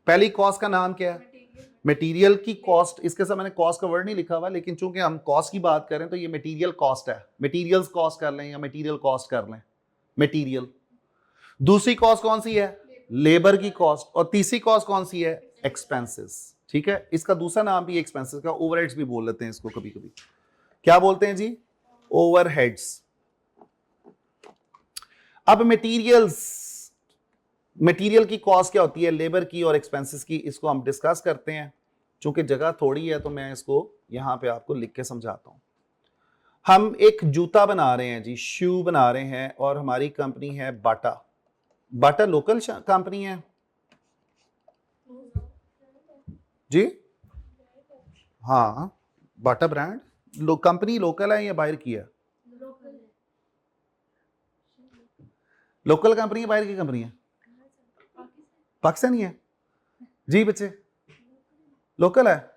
पहली कॉस्ट का नाम क्या है? मटेरियल की कॉस्ट। इसके साथ मैंने कॉस्ट का वर्ड नहीं लिखा हुआ, लेकिन चूंकि हम कॉस्ट की बात करें तो ये मटेरियल कॉस्ट है। मटेरियल्स कॉस्ट कर लें या मटेरियल कॉस्ट कर लें, मटेरियल। दूसरी कॉस्ट कौन सी है? लेबर की कॉस्ट। और तीसरी कॉस्ट कौन सी है? एक्सपेंसेस। ठीक है, इसका दूसरा नाम भी एक्सपेंसेस का ओवरहेड्स भी बोल लेते हैं इसको कभी कभी। क्या बोलते हैं जी? ओवरहेड्स। अब मटेरियल की कॉस्ट क्या होती है, लेबर की और एक्सपेंसेस की, इसको हम डिस्कस करते हैं। चूंकि जगह थोड़ी है तो मैं इसको यहां पे आपको लिख के समझाता हूं। हम एक जूता बना रहे हैं जी, शू बना रहे हैं, और हमारी कंपनी है बाटा। बाटा लोकल कंपनी है जी? हाँ, बाटा ब्रांड कंपनी लोकल है या बाहर की है? लोकल कंपनी है, बाहर की कंपनी है? पाकिस्तानी है जी बच्चे? लोकल है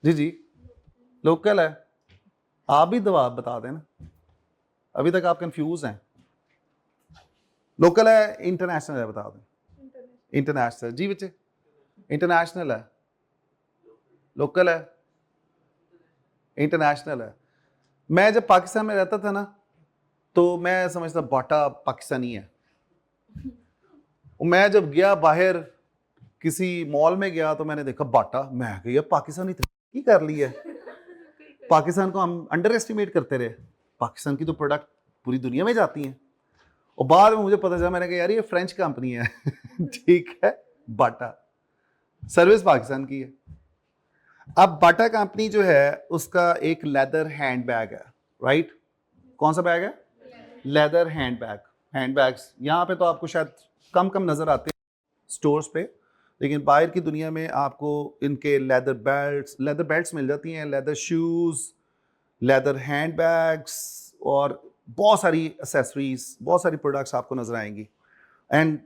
जी? जी लोकल है। आप भी जवाब बता देना, अभी तक आप कंफ्यूज हैं। लोकल है, इंटरनेशनल है? बता दें। इंटरनेशनल जी बच्चे? इंटरनेशनल है, लोकल है, इंटरनेशनल है। मैं जब पाकिस्तान में रहता था ना तो मैं समझता बाटा पाकिस्तानी है। मैं जब गया बाहर किसी मॉल में गया तो मैंने देखा बाटा, मैं गया पाकिस्तानी तरक्की कर ली है। पाकिस्तान को हम अंडर एस्टिमेट करते रहे। पाकिस्तान की तो प्रोडक्ट पूरी दुनिया में जाती हैं। और बाद में मुझे पता चला, मैंने कहा यार ये फ्रेंच कंपनी है। ठीक है, बाटा सर्विस पाकिस्तान की है। अब बाटा कंपनी जो है उसका एक लेदर हैंड बैग है, राइट? कौन सा बैग है? Leather hand bag. Hand bags यहाँ पे तो आपको शायद कम कम नजर आते हैं स्टोर्स पे, लेकिन बाहर की दुनिया में आपको इनके लेदर बेल्ट्स मिल जाती हैं, leather shoes, leather hand bags, और बहुत सारी एक्सेसरीज, बहुत सारी प्रोडक्ट्स आपको नजर आएंगी। एंड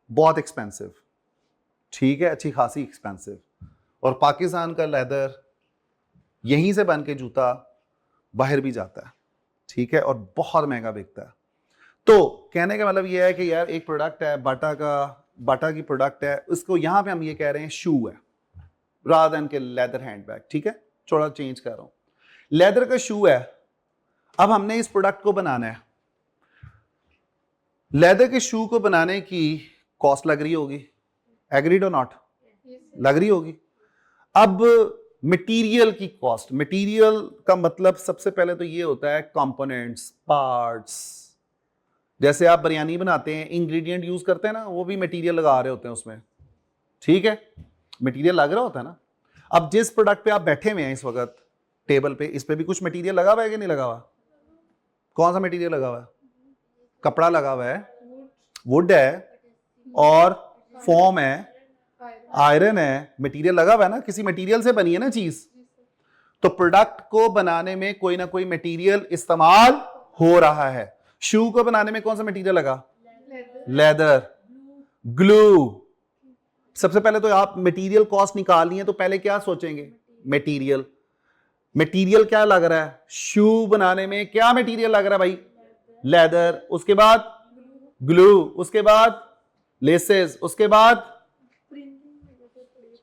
बहुत एक्सपेंसिव, ठीक है, अच्छी खासी एक्सपेंसिव। और पाकिस्तान का लेदर यहीं से बन के जूता बाहर भी जाता है, ठीक है, और बहुत महंगा बिकता है। तो कहने का मतलब ये है कि यार एक प्रोडक्ट है बाटा की प्रोडक्ट है, उसको यहां पे हम ये कह रहे हैं शू है रादर देन के लेदर हैंड बैग। ठीक है, थोड़ा चेंज कर रहा हूं, लेदर का शू है। अब हमने इस प्रोडक्ट को बनाना है। लेदर के शू को बनाने की कॉस्ट लग रही होगी, एग्रीड और नॉट? लग रही होगी। अब मटेरियल की कॉस्ट, मटेरियल का मतलब सबसे पहले तो ये होता है कंपोनेंट्स, पार्ट्स। जैसे आप बिरयानी बनाते हैं, इंग्रेडिएंट यूज करते हैं ना, वो भी मटेरियल लगा रहे होते हैं उसमें, ठीक है, मटेरियल लग रहा होता है ना। अब जिस प्रोडक्ट पे आप बैठे हुए हैं इस वक्त टेबल पे, इस पे भी कुछ मटेरियल लगा हुआ है कि नहीं लगा हुआ? कौन सा मटेरियल लगा हुआ है? कपड़ा लगा हुआ है, वुड है, और फोम है, आयरन है, मटेरियल लगा हुआ है ना, किसी मटेरियल से बनी है ना चीज। तो प्रोडक्ट को बनाने में कोई ना कोई मटेरियल इस्तेमाल हो रहा है। शू को बनाने में कौन सा मटेरियल लगा? Leather, glue. सबसे पहले तो आप मटेरियल कॉस्ट निकालनी है तो पहले क्या सोचेंगे? मटेरियल। मटेरियल क्या लग रहा है? शू बनाने में क्या मटेरियल लग रहा है भाई? लेदर। उसके बाद ग्लू, उसके बाद लेसेस, उसके बाद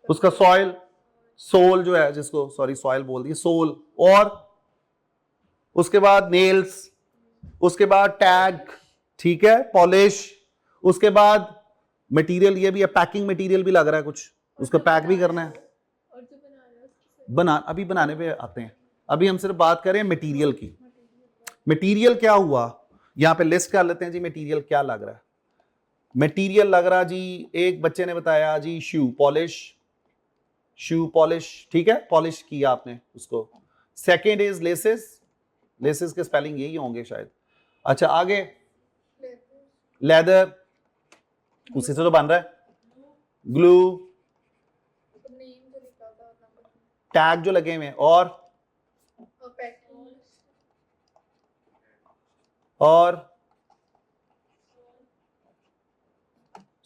उसका सोल जो है, जिसको सॉरी सॉइल बोल दिए, सोल, और उसके बाद नेल्स, उसके बाद टैग, ठीक है, पॉलिश, उसके बाद मटेरियल ये भी है, पैकिंग मटेरियल भी लग रहा है कुछ, उसको पैक भी करना है। और जो बना रहा है उसकी बना अभी बनाने पे आते हैं, अभी हम सिर्फ बात करें मटेरियल की। मटेरियल क्या हुआ, यहां पे लिस्ट कर लेते हैं जी। मटेरियल क्या लग रहा है? मटेरियल लग रहा जी, एक बच्चे ने बताया जी शू पॉलिश, शू पॉलिश, ठीक है, पॉलिश किया आपने उसको। सेकेंड इज लेसेस, लेसेस के स्पेलिंग यही होंगे शायद। अच्छा आगे लेदर, उसी से तो बन रहा है। ग्लू, नेम जो लिखा था और नंबर टैग जो लगे हुए हैं, और पैकिंग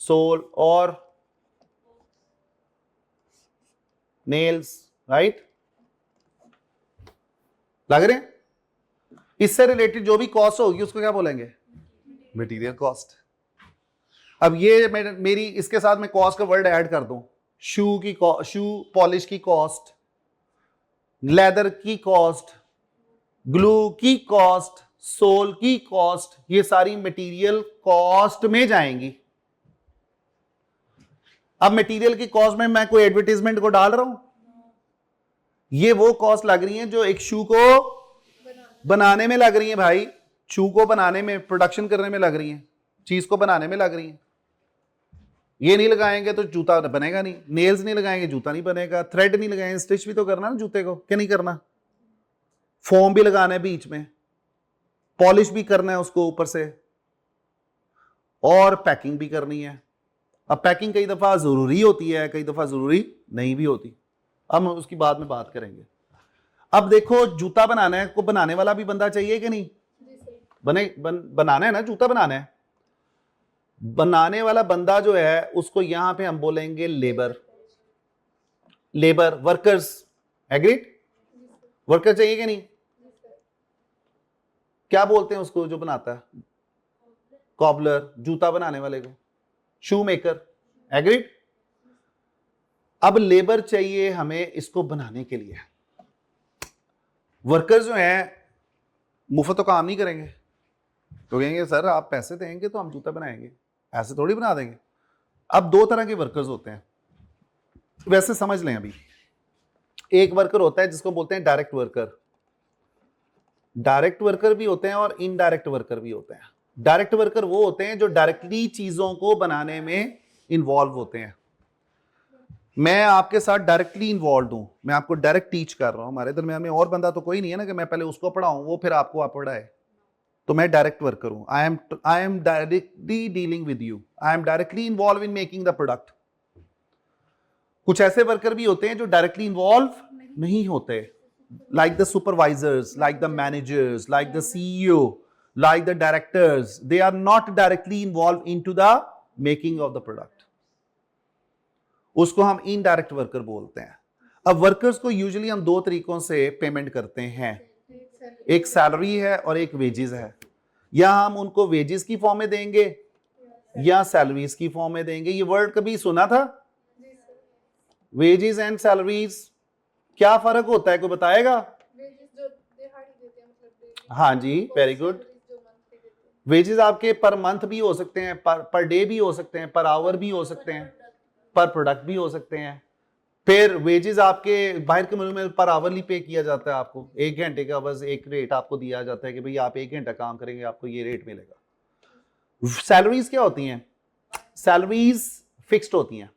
सोल और नेल्स, राइट, लग रहे हैं? इससे रिलेटेड जो भी कॉस्ट होगी उसको क्या बोलेंगे? Material cost. अब ये मेरी इसके साथ मैं कॉस्ट का वर्ड ऐड कर दूं, शू की शू पॉलिश की कॉस्ट, लेदर की कॉस्ट, ग्लू की कॉस्ट, सोल की कॉस्ट, ये सारी मटेरियल कॉस्ट में जाएंगी। अब मटेरियल की कॉस्ट में मैं कोई एडवर्टाइजमेंट को डाल रहा हूं? ये वो कॉस्ट लग रही है जो एक शू को बनाने में लग रही है भाई, शू को बनाने में, प्रोडक्शन करने में लग रही है, चीज को बनाने में लग रही है। ये नहीं लगाएंगे तो जूता बनेगा नहीं, नेल्स नहीं लगाएंगे जूता नहीं बनेगा, थ्रेड नहीं लगाएंगे, स्टिच भी तो करना ना जूते को, क्या नहीं करना? फोम भी लगाना है बीच में, पॉलिश भी करना है उसको ऊपर से, और पैकिंग भी करनी है। अब पैकिंग कई दफा जरूरी होती है, कई दफा जरूरी नहीं भी होती, अब हम उसकी बाद में बात करेंगे। अब देखो जूता बनाना है, को बनाने वाला भी बंदा चाहिए कि नहीं? बनाना है ना, जूता बनाना है, बनाने वाला बंदा जो है उसको यहां पे हम बोलेंगे labour, labour workers, agreed? Worker चाहिए कि नहीं? क्या बोलते हैं उसको जो बनाता है? कॉबलर, जूता बनाने वाले को शू मेकर, एग्रीड? अब लेबर चाहिए हमें इसको बनाने के लिए। वर्कर्स जो हैं मुफ्त तो काम नहीं करेंगे, तो कहेंगे सर आप पैसे देंगे तो हम जूता बनाएंगे, ऐसे थोड़ी बना देंगे। अब दो तरह के वर्कर्स होते हैं, वैसे समझ लें। अभी एक वर्कर होता है जिसको बोलते हैं डायरेक्ट वर्कर, डायरेक्ट वर्कर भी होते हैं और इनडायरेक्ट वर्कर भी होते हैं। डायरेक्ट वर्कर वो होते हैं जो डायरेक्टली चीजों को बनाने में इन्वॉल्व होते हैं। मैं आपके साथ डायरेक्टली इन्वॉल्व हूं, मैं आपको डायरेक्ट टीच कर रहा हूं, हमारे दरमियान में और बंदा तो कोई नहीं है ना कि मैं पहले उसको पढ़ाऊं वो फिर आपको आप पढ़ाए, तो मैं डायरेक्ट वर्कर हूं। I am directly dealing with you, I am directly involve in making the product. कुछ ऐसे वर्कर भी होते हैं जो डायरेक्टली इन्वॉल्व नहीं होते, like the supervisors, like the managers, like the CEO, like the directors, they are not directly involved into the making of the product. उसको हम इनडायरेक्ट वर्कर बोलते हैं। अब वर्कर्स को यूजुअली हम दो तरीकों से पेमेंट करते हैं, एक सैलरी है और एक वेजेस है। या हम उनको वेजेस की फॉर्म में देंगे या सैलरीज की फॉर्म में देंगे। ये वर्ड कभी सुना था? वेजेस एंड सैलरीज, क्या फर्क होता है, कोई बताएगा? हाँ जी, वेरी गुड। वेजेस आपके पर मंथ भी हो सकते हैं, पर डे भी हो सकते हैं, पर आवर भी हो सकते हैं, पर प्रोडक्ट भी हो सकते हैं। फिर वेजेस आपके बाहर के मुल्क में पर आवरली पे किया जाता है, आपको 1 घंटे का बस एक रेट आपको दिया जाता है कि भाई आप 1 घंटा काम करेंगे आपको ये रेट मिलेगा। सैलरीज क्या होती हैं? सैलरीज फिक्स्ड होती हैं,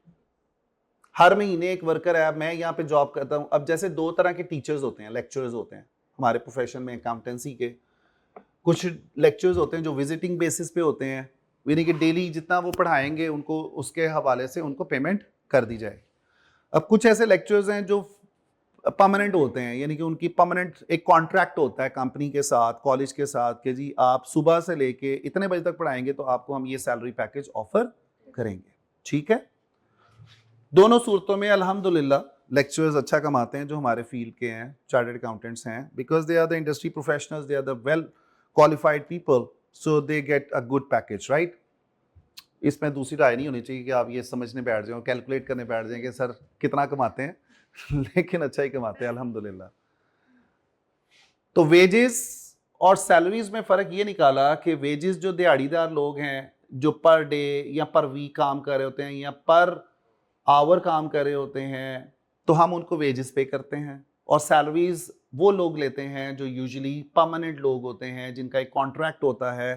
हर महीने एक वर्कर है। मैं यहाँ पे जॉब करता हूँ। अब जैसे दो तरह के टीचर्स होते हैं, लेक्चरर्स होते हैं हमारे प्रोफेशन में, अकाउंटेंसी के। कुछ लेक्चरर्स होते हैं जो विजिटिंग बेसिस पे होते हैं, यानी कि डेली जितना वो पढ़ाएंगे उनको उसके हवाले से उनको पेमेंट कर दी जाए। अब कुछ ऐसे लेक्चरर्स हैं जो परमानेंट होते हैं, यानी कि उनकी परमानेंट एक कॉन्ट्रैक्ट होता है कंपनी के साथ, कॉलेज के साथ, कि जी आप सुबह से लेके इतने बजे तक पढ़ाएंगे तो आपको हम ये सैलरी पैकेज ऑफर करेंगे। ठीक है, दोनों सूरतों में अल्हम्दुलिल्लाह लेक्चरर्स अच्छा कमाते हैं जो हमारे फील्ड के हैं, चार्टर्ड अकाउंटेंट्स हैं, because they are the industry professionals, they are the well qualified people, so they get a good package, right. इसमें दूसरी राय नहीं होनी चाहिए कि आप ये समझने बैठ जाओ, कैलकुलेट करने बैठ जाएं कि सर कितना कमाते हैं लेकिन अच्छा ही कमाते हैं अल्हम्दुलिल्लाह। तो वेजेस और सैलरीज में फ़र्क ये निकाला कि वेजेस जो दिहाड़ीदार लोग हैं जो पर डे या पर वीक काम कर रहे होते हैं या पर आवर काम कर रहे होते हैं, तो हम उनको वेजेस पे करते हैं। और सैलरीज वो लोग लेते हैं जो यूजुअली परमानेंट लोग होते हैं, जिनका एक कॉन्ट्रैक्ट होता है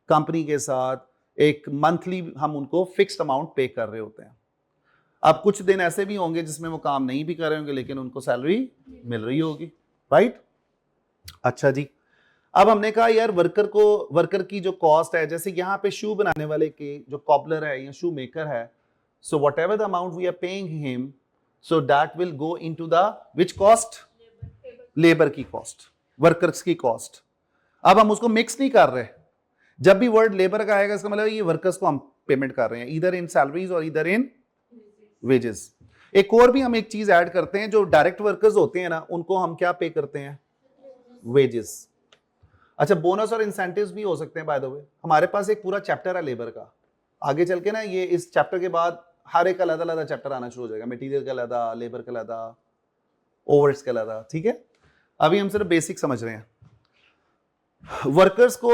कंपनी के साथ, एक मंथली हम उनको फिक्स्ड अमाउंट पे कर रहे होते हैं। अब कुछ दिन ऐसे भी होंगे जिसमें वो काम नहीं भी कर रहे होंगे लेकिन उनको सैलरी मिल रही होगी, राइट। अच्छा जी, अब हमने कहा यार वर्कर की जो कॉस्ट है, जैसे यहाँ पे शू बनाने वाले की जो कॉबलर है या शू मेकर है, so whatever the amount we are paying him, so that will go into the which cost, labour की कॉस्ट, वर्कर्स की कॉस्ट। अब हम उसको मिक्स नहीं कर रहे, जब भी वर्ड लेबर का आएगा इसका मतलब ये वर्कर्स को हम पेमेंट कर रहे हैं, इधर इन सैलरीज और इधर इन वेजेस। एक और भी हम एक चीज ऐड करते हैं, जो डायरेक्ट वर्कर्स होते हैं ना, उनको हम क्या पे करते हैं, वेजेस। अच्छा, बोनस और इंसेंटिव्स भी हो सकते हैं बाय द वे। हमारे पास एक पूरा चैप्टर है लेबर का, आगे चल के ना ये इस चैप्टर के बाद हर एक अलग अलग चैप्टर आना शुरू हो जाएगा, मटेरियल का अलग, लेबर का अलग, ओवर्स का अलग, ठीक है। अभी हम सिर्फ बेसिक समझ रहे हैं। वर्कर्स को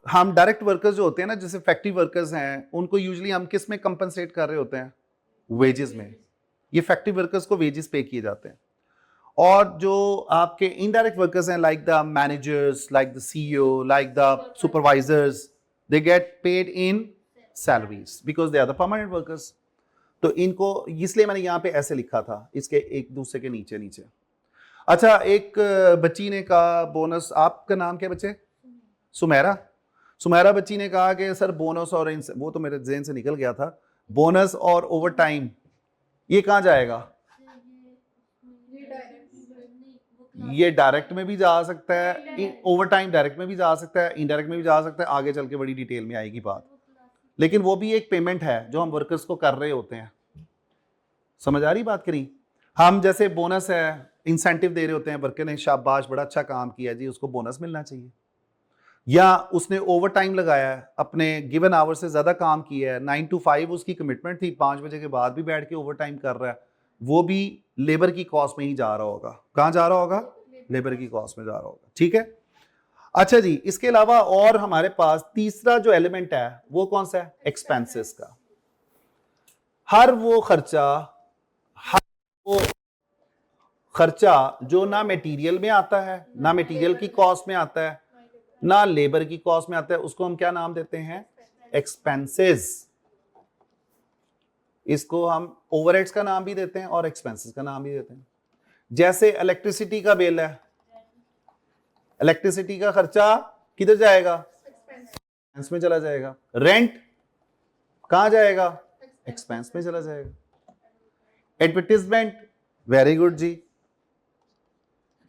हम डायरेक्ट वर्कर्स जो होते हैं ना, जैसे फैक्ट्री वर्कर्स हैं, उनको यूजुअली हम किस में कंपनसेट कर रहे होते हैं, वेजेस में। ये फैक्ट्री वर्कर्स को वेजेस पे किए जाते हैं। और जो आपके इनडायरेक्ट वर्कर्स हैं, like the managers, like the CEO, like the supervisors, they get paid in salaries because they are the permanent workers. तो इनको इसलिए मैंने यहाँ पे ऐसे लिखा था, इसके एक दूसरे के नीचे नीचे। अच्छा, एक बच्ची ने कहा बोनस, आपका नाम क्या बच्चे, सुमेरा बच्ची ने कहा कि सर बोनस और वो तो मेरे ज़हन से निकल गया था, बोनस और ओवर टाइम ये कहाँ जाएगा, ये डायरेक्ट में भी जा सकता है, ओवर टाइम डायरेक्ट में भी जा सकता है, इनडायरेक्ट में भी जा सकता है, आगे चल के बड़ी डिटेल में आएगी बात। लेकिन वो भी एक पेमेंट है जो हम वर्कर्स को कर रहे होते हैं। समझ आ रही बात करी। हम जैसे बोनस है, इंसेंटिव दे रहे होते हैं, वर्कर ने शाबाश बड़ा अच्छा काम किया जी, उसको बोनस मिलना चाहिए। या उसने ओवर टाइम लगाया है, अपने गिवन आवर से ज्यादा काम किया है, 9 to 5 उसकी कमिटमेंट थी, 5 बजे के बाद भी बैठ के ओवर टाइम कर रहा है, वो भी लेबर की कॉस्ट में ही जा रहा होगा। कहाँ जा रहा होगा, लेबर की कॉस्ट में जा रहा होगा, ठीक है। अच्छा जी, इसके अलावा और हमारे पास तीसरा जो एलिमेंट है वो कौन सा है, एक्सपेंसेस का। हर वो खर्चा जो ना मटेरियल में आता है, ना मटेरियल की कॉस्ट में आता है, ना लेबर की कॉस्ट में आता है, उसको हम क्या नाम देते हैं, एक्सपेंसेस। इसको हम ओवरहेड्स का नाम भी देते हैं और एक्सपेंसेस का नाम भी देते हैं। जैसे इलेक्ट्रिसिटी का बिल है, इलेक्ट्रिसिटी का खर्चा किधर जाएगा, एक्सपेंस में चला जाएगा। रेंट कहां जाएगा, एक्सपेंस में चला जाएगा। एडवर्टीजमेंट, वेरी गुड जी,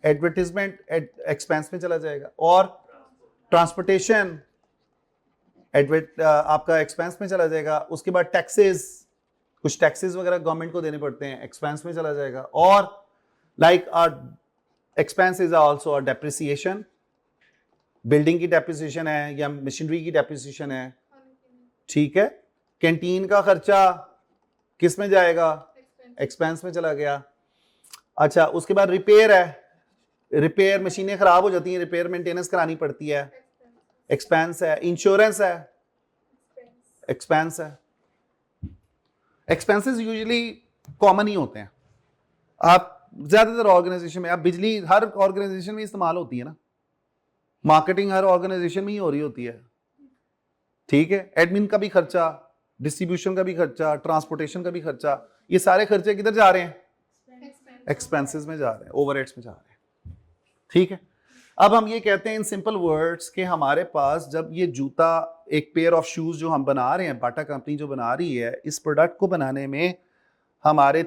एडवर्टीजमेंट एक्सपेंस में चला जाएगा। और ट्रांसपोर्टेशन आपका एक्सपेंस में चला जाएगा। उसके बाद टैक्सेस, कुछ टैक्सेस वगैरह गवर्नमेंट को देने पड़ते हैं, एक्सपेंस में चला जाएगा। और like expense is also a depreciation, building की डेप्रिसिएशन है या मशीनरी की डेप्रिसिएशन है, ठीक है। कैंटीन का खर्चा किस में जाएगा, एक्सपेंस में चला गया। अच्छा, उसके बाद रिपेयर है, रिपेयर मशीनें खराब हो जाती हैं, रिपेयर मेंटेनेंस करानी पड़ती है, एक्सपेंस है। इंश्योरेंस है, एक्सपेंस है। एक्सपेंसेस यूजुअली कॉमन ही होते हैं। आप ज्यादातर ऑर्गेनाइजेशन में, आप बिजली हर ऑर्गेनाइजेशन में इस्तेमाल होती है ना, मार्केटिंग हर ऑर्गेनाइजेशन में ही हो रही होती है, ठीक है। एडमिन का भी खर्चा, डिस्ट्रीब्यूशन का भी खर्चा, ट्रांसपोर्टेशन का भी खर्चा, ये सारे खर्चे किधर जा रहे हैं, एक्सपेंसेस में जा रहे हैं, ओवरहेड्स में जा रहे हैं, ठीक है। अब हम ये कहते हैं इन सिंपल वर्ड्स कि हमारे पास जब ये जूता, एक पेयर ऑफ शूज जो हम बना रहे हैं, बाटा कंपनी जो बना रही है, इस प्रोडक्ट को बनाने में हमारी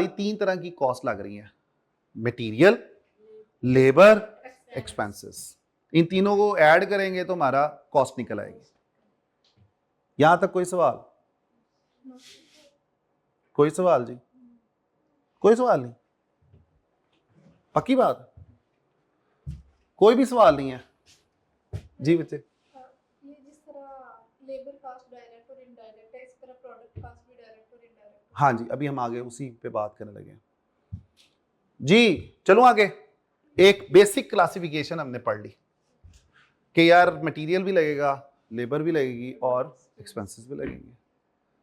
तीन तरह की कॉस्ट लग रही है, मटेरियल, लेबर, एक्सपेंसेस। इन तीनों को ऐड करेंगे तो हमारा कॉस्ट निकल आएगी। यहां तक कोई सवाल, कोई सवाल जी, कोई सवाल नहीं, पक्की बात, कोई भी सवाल नहीं है जी बच्चे। ये जिस तरह लेबर कॉस्ट डायरेक्ट और इनडायरेक्ट है, इस तरह प्रोडक्ट कॉस्ट भी डायरेक्ट और इनडायरेक्ट। हाँ जी, अभी हम आगे उसी पे बात करने लगे जी। चलो आगे, एक बेसिक क्लासिफिकेशन हमने पढ़ ली कि यार मटेरियल भी लगेगा, लेबर भी लगेगी और एक्सपेंसेस भी लगेंगे।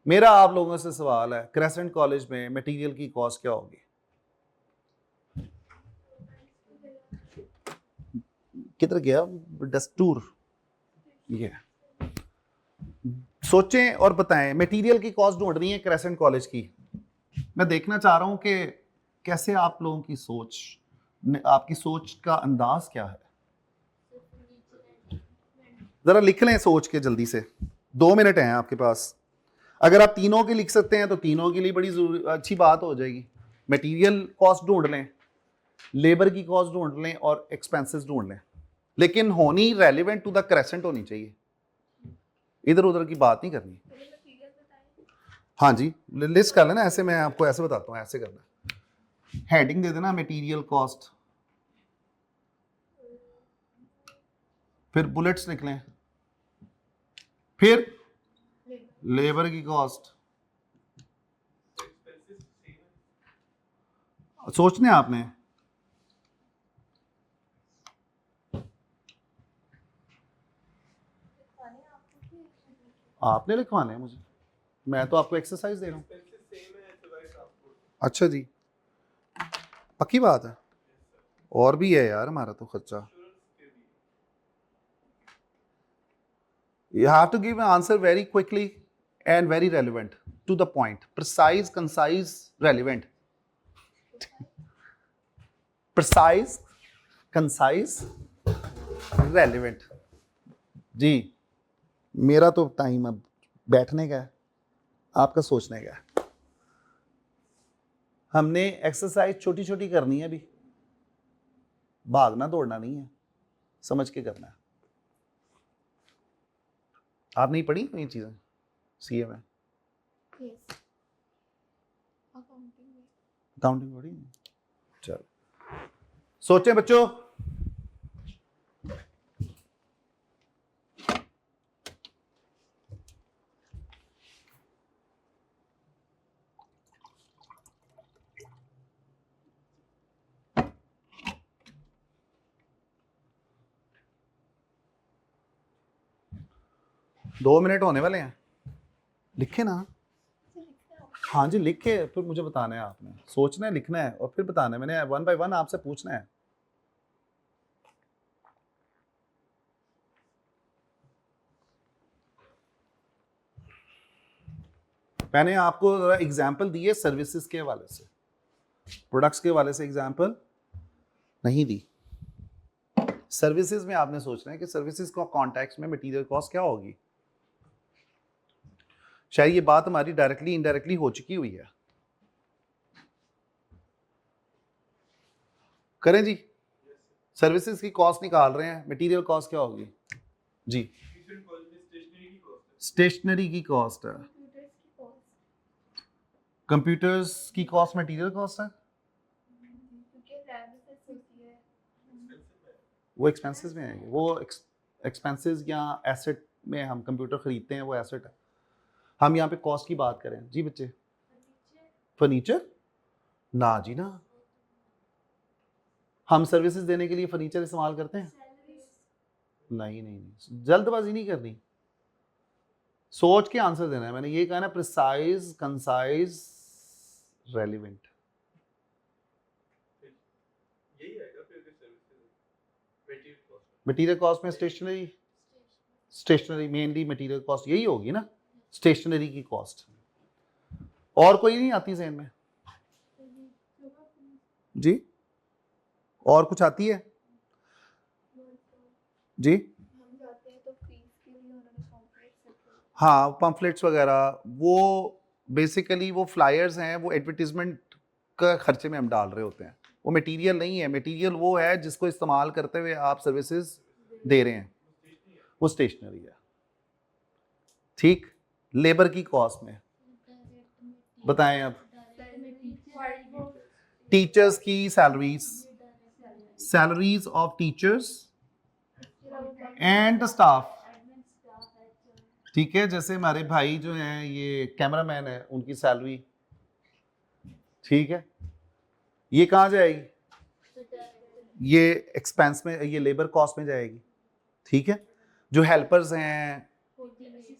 मेरा आप लोगों से सवाल है, क्रेसेंट कॉलेज में मटेरियल की कॉस्ट क्या होगी? किधर गया डस्टूर? ये सोचें और बताएं, मटेरियल की कॉस्ट ढूंढ रही है क्रेसेंट कॉलेज की। मैं देखना चाह रहा हूं कि कैसे आप लोगों की सोच, आपकी सोच का अंदाज क्या है। जरा लिख लें सोच के जल्दी से, 2 मिनट हैं आपके पास। अगर आप तीनों की लिख सकते हैं तो तीनों के लिए बड़ी अच्छी बात हो जाएगी। मटेरियल कॉस्ट ढूंढ लें, लेबर की कॉस्ट ढूंढ लें और एक्सपेंसेस ढूंढ लें, लेकिन होनी रेलिवेंट टू द क्रेसेंट होनी चाहिए, इधर उधर की बात नहीं करनी। हाँ जी, लिस्ट कर लेना। ऐसे मैं आपको ऐसे बताता हूँ, ऐसे करना, हेडिंग दे देना मटेरियल कॉस्ट, फिर बुलेट्स लिख लें, फिर लेबर की कॉस्ट। सोचने आपने, आपने लिखवाने हैं मुझे, मैं तो आपको एक्सरसाइज दे रहा हूँ। अच्छा जी, पक्की बात है। और भी है यार हमारा तो खर्चा। You have to give an answer very quickly and very relevant to the point. Precise, concise, relevant. Precise, concise, relevant. जी, मेरा तो टाइम अब बैठने का है, आपका सोचने का है। हमने एक्सरसाइज छोटी छोटी करनी है अभी, भागना दौड़ना नहीं है, समझ के करना है। आप नहीं पढ़ी ये चीजें सीए में? अकाउंटिंग पढ़ी? चलो सोचें बच्चों। दो मिनट होने वाले हैं, लिखे ना? हाँ जी लिखे, फिर मुझे बताना है, आपने सोचना है, लिखना है और फिर बताना है। मैंने 1 बाय 1 आपसे पूछना है। मैंने आपको जरा एग्जाम्पल दिए सर्विसेज के हवाले से, प्रोडक्ट्स के हवाले से एग्जाम्पल नहीं दी। सर्विसेज में आपने सोचना है कि सर्विसेज का कॉन्टेक्स्ट में मटेरियल कॉस्ट क्या होगी। शायद ये बात हमारी डायरेक्टली इनडायरेक्टली हो चुकी हुई है। करें जी, सर्विसेज की कॉस्ट निकाल रहे हैं, मटेरियल कॉस्ट क्या होगी जी? स्टेशनरी की कॉस्ट है, कंप्यूटर्स की कॉस्ट मटेरियल कॉस्ट है, वो एक्सपेंसेस में आएंगे। वो एक्सपेंसेस या एसेट में हम कंप्यूटर खरीदते हैं, वो एसेट है। हम यहाँ पे कॉस्ट की बात करें जी बच्चे, फर्नीचर ना जी ना, हम सर्विसेज देने के लिए फर्नीचर इस्तेमाल करते हैं? नहीं नहीं नहीं, जल्दबाजी नहीं करनी, सोच के आंसर देना है। मैंने ये कहा ना, precise, concise, relevant. Material cost में स्टेशनरी मेनली मटेरियल कॉस्ट यही होगी ना, स्टेशनरी की कॉस्ट। और कोई नहीं आती ज़हन में जी? और कुछ आती है जी? हाँ, पम्फलेट्स वगैरह, वो बेसिकली वो फ्लायर्स हैं, वो एडवर्टीजमेंट का खर्चे में हम डाल रहे होते हैं। वो मटेरियल नहीं है, मटेरियल वो है जिसको इस्तेमाल करते हुए आप सर्विसेज दे रहे हैं, वो स्टेशनरी है। ठीक, लेबर की कॉस्ट में बताएं अब। टीचर्स की salaries of teachers and staff. ठीक है, जैसे हमारे भाई जो हैं, ये कैमरामैन है, उनकी सैलरी, ठीक है, ये कहाँ जाएगी? ये एक्सपेंस में, ये लेबर कॉस्ट में जाएगी। ठीक है, जो हेल्पर्स हैं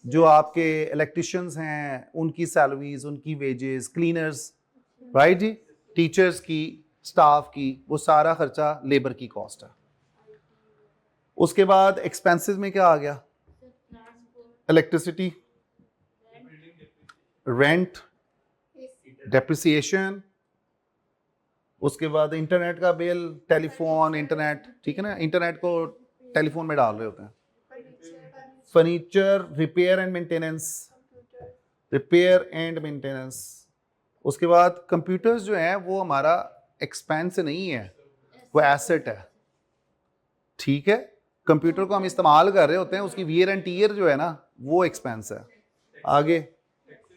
जो आपके इलेक्ट्रिशियंस हैं उनकी सैलरीज, उनकी वेजेस, क्लीनर्स, राइट जी, टीचर्स की, स्टाफ की, वो सारा खर्चा लेबर की कॉस्ट है। उसके बाद एक्सपेंसेस में क्या आ गया? इलेक्ट्रिसिटी, रेंट, डेप्रिसिएशन, उसके बाद इंटरनेट का बिल, टेलीफोन, इंटरनेट, ठीक है ना, इंटरनेट को टेलीफोन में डाल रहे होते हैं, furniture, repair and maintenance, repair and maintenance. उसके बाद कंप्यूटर्स जो हैं वो हमारा एक्सपेंस नहीं है, वो एसेट है, ठीक है। कंप्यूटर को हम इस्तेमाल कर रहे होते हैं, उसकी वियर एंड टीयर जो है ना वो एक्सपेंस है। आगे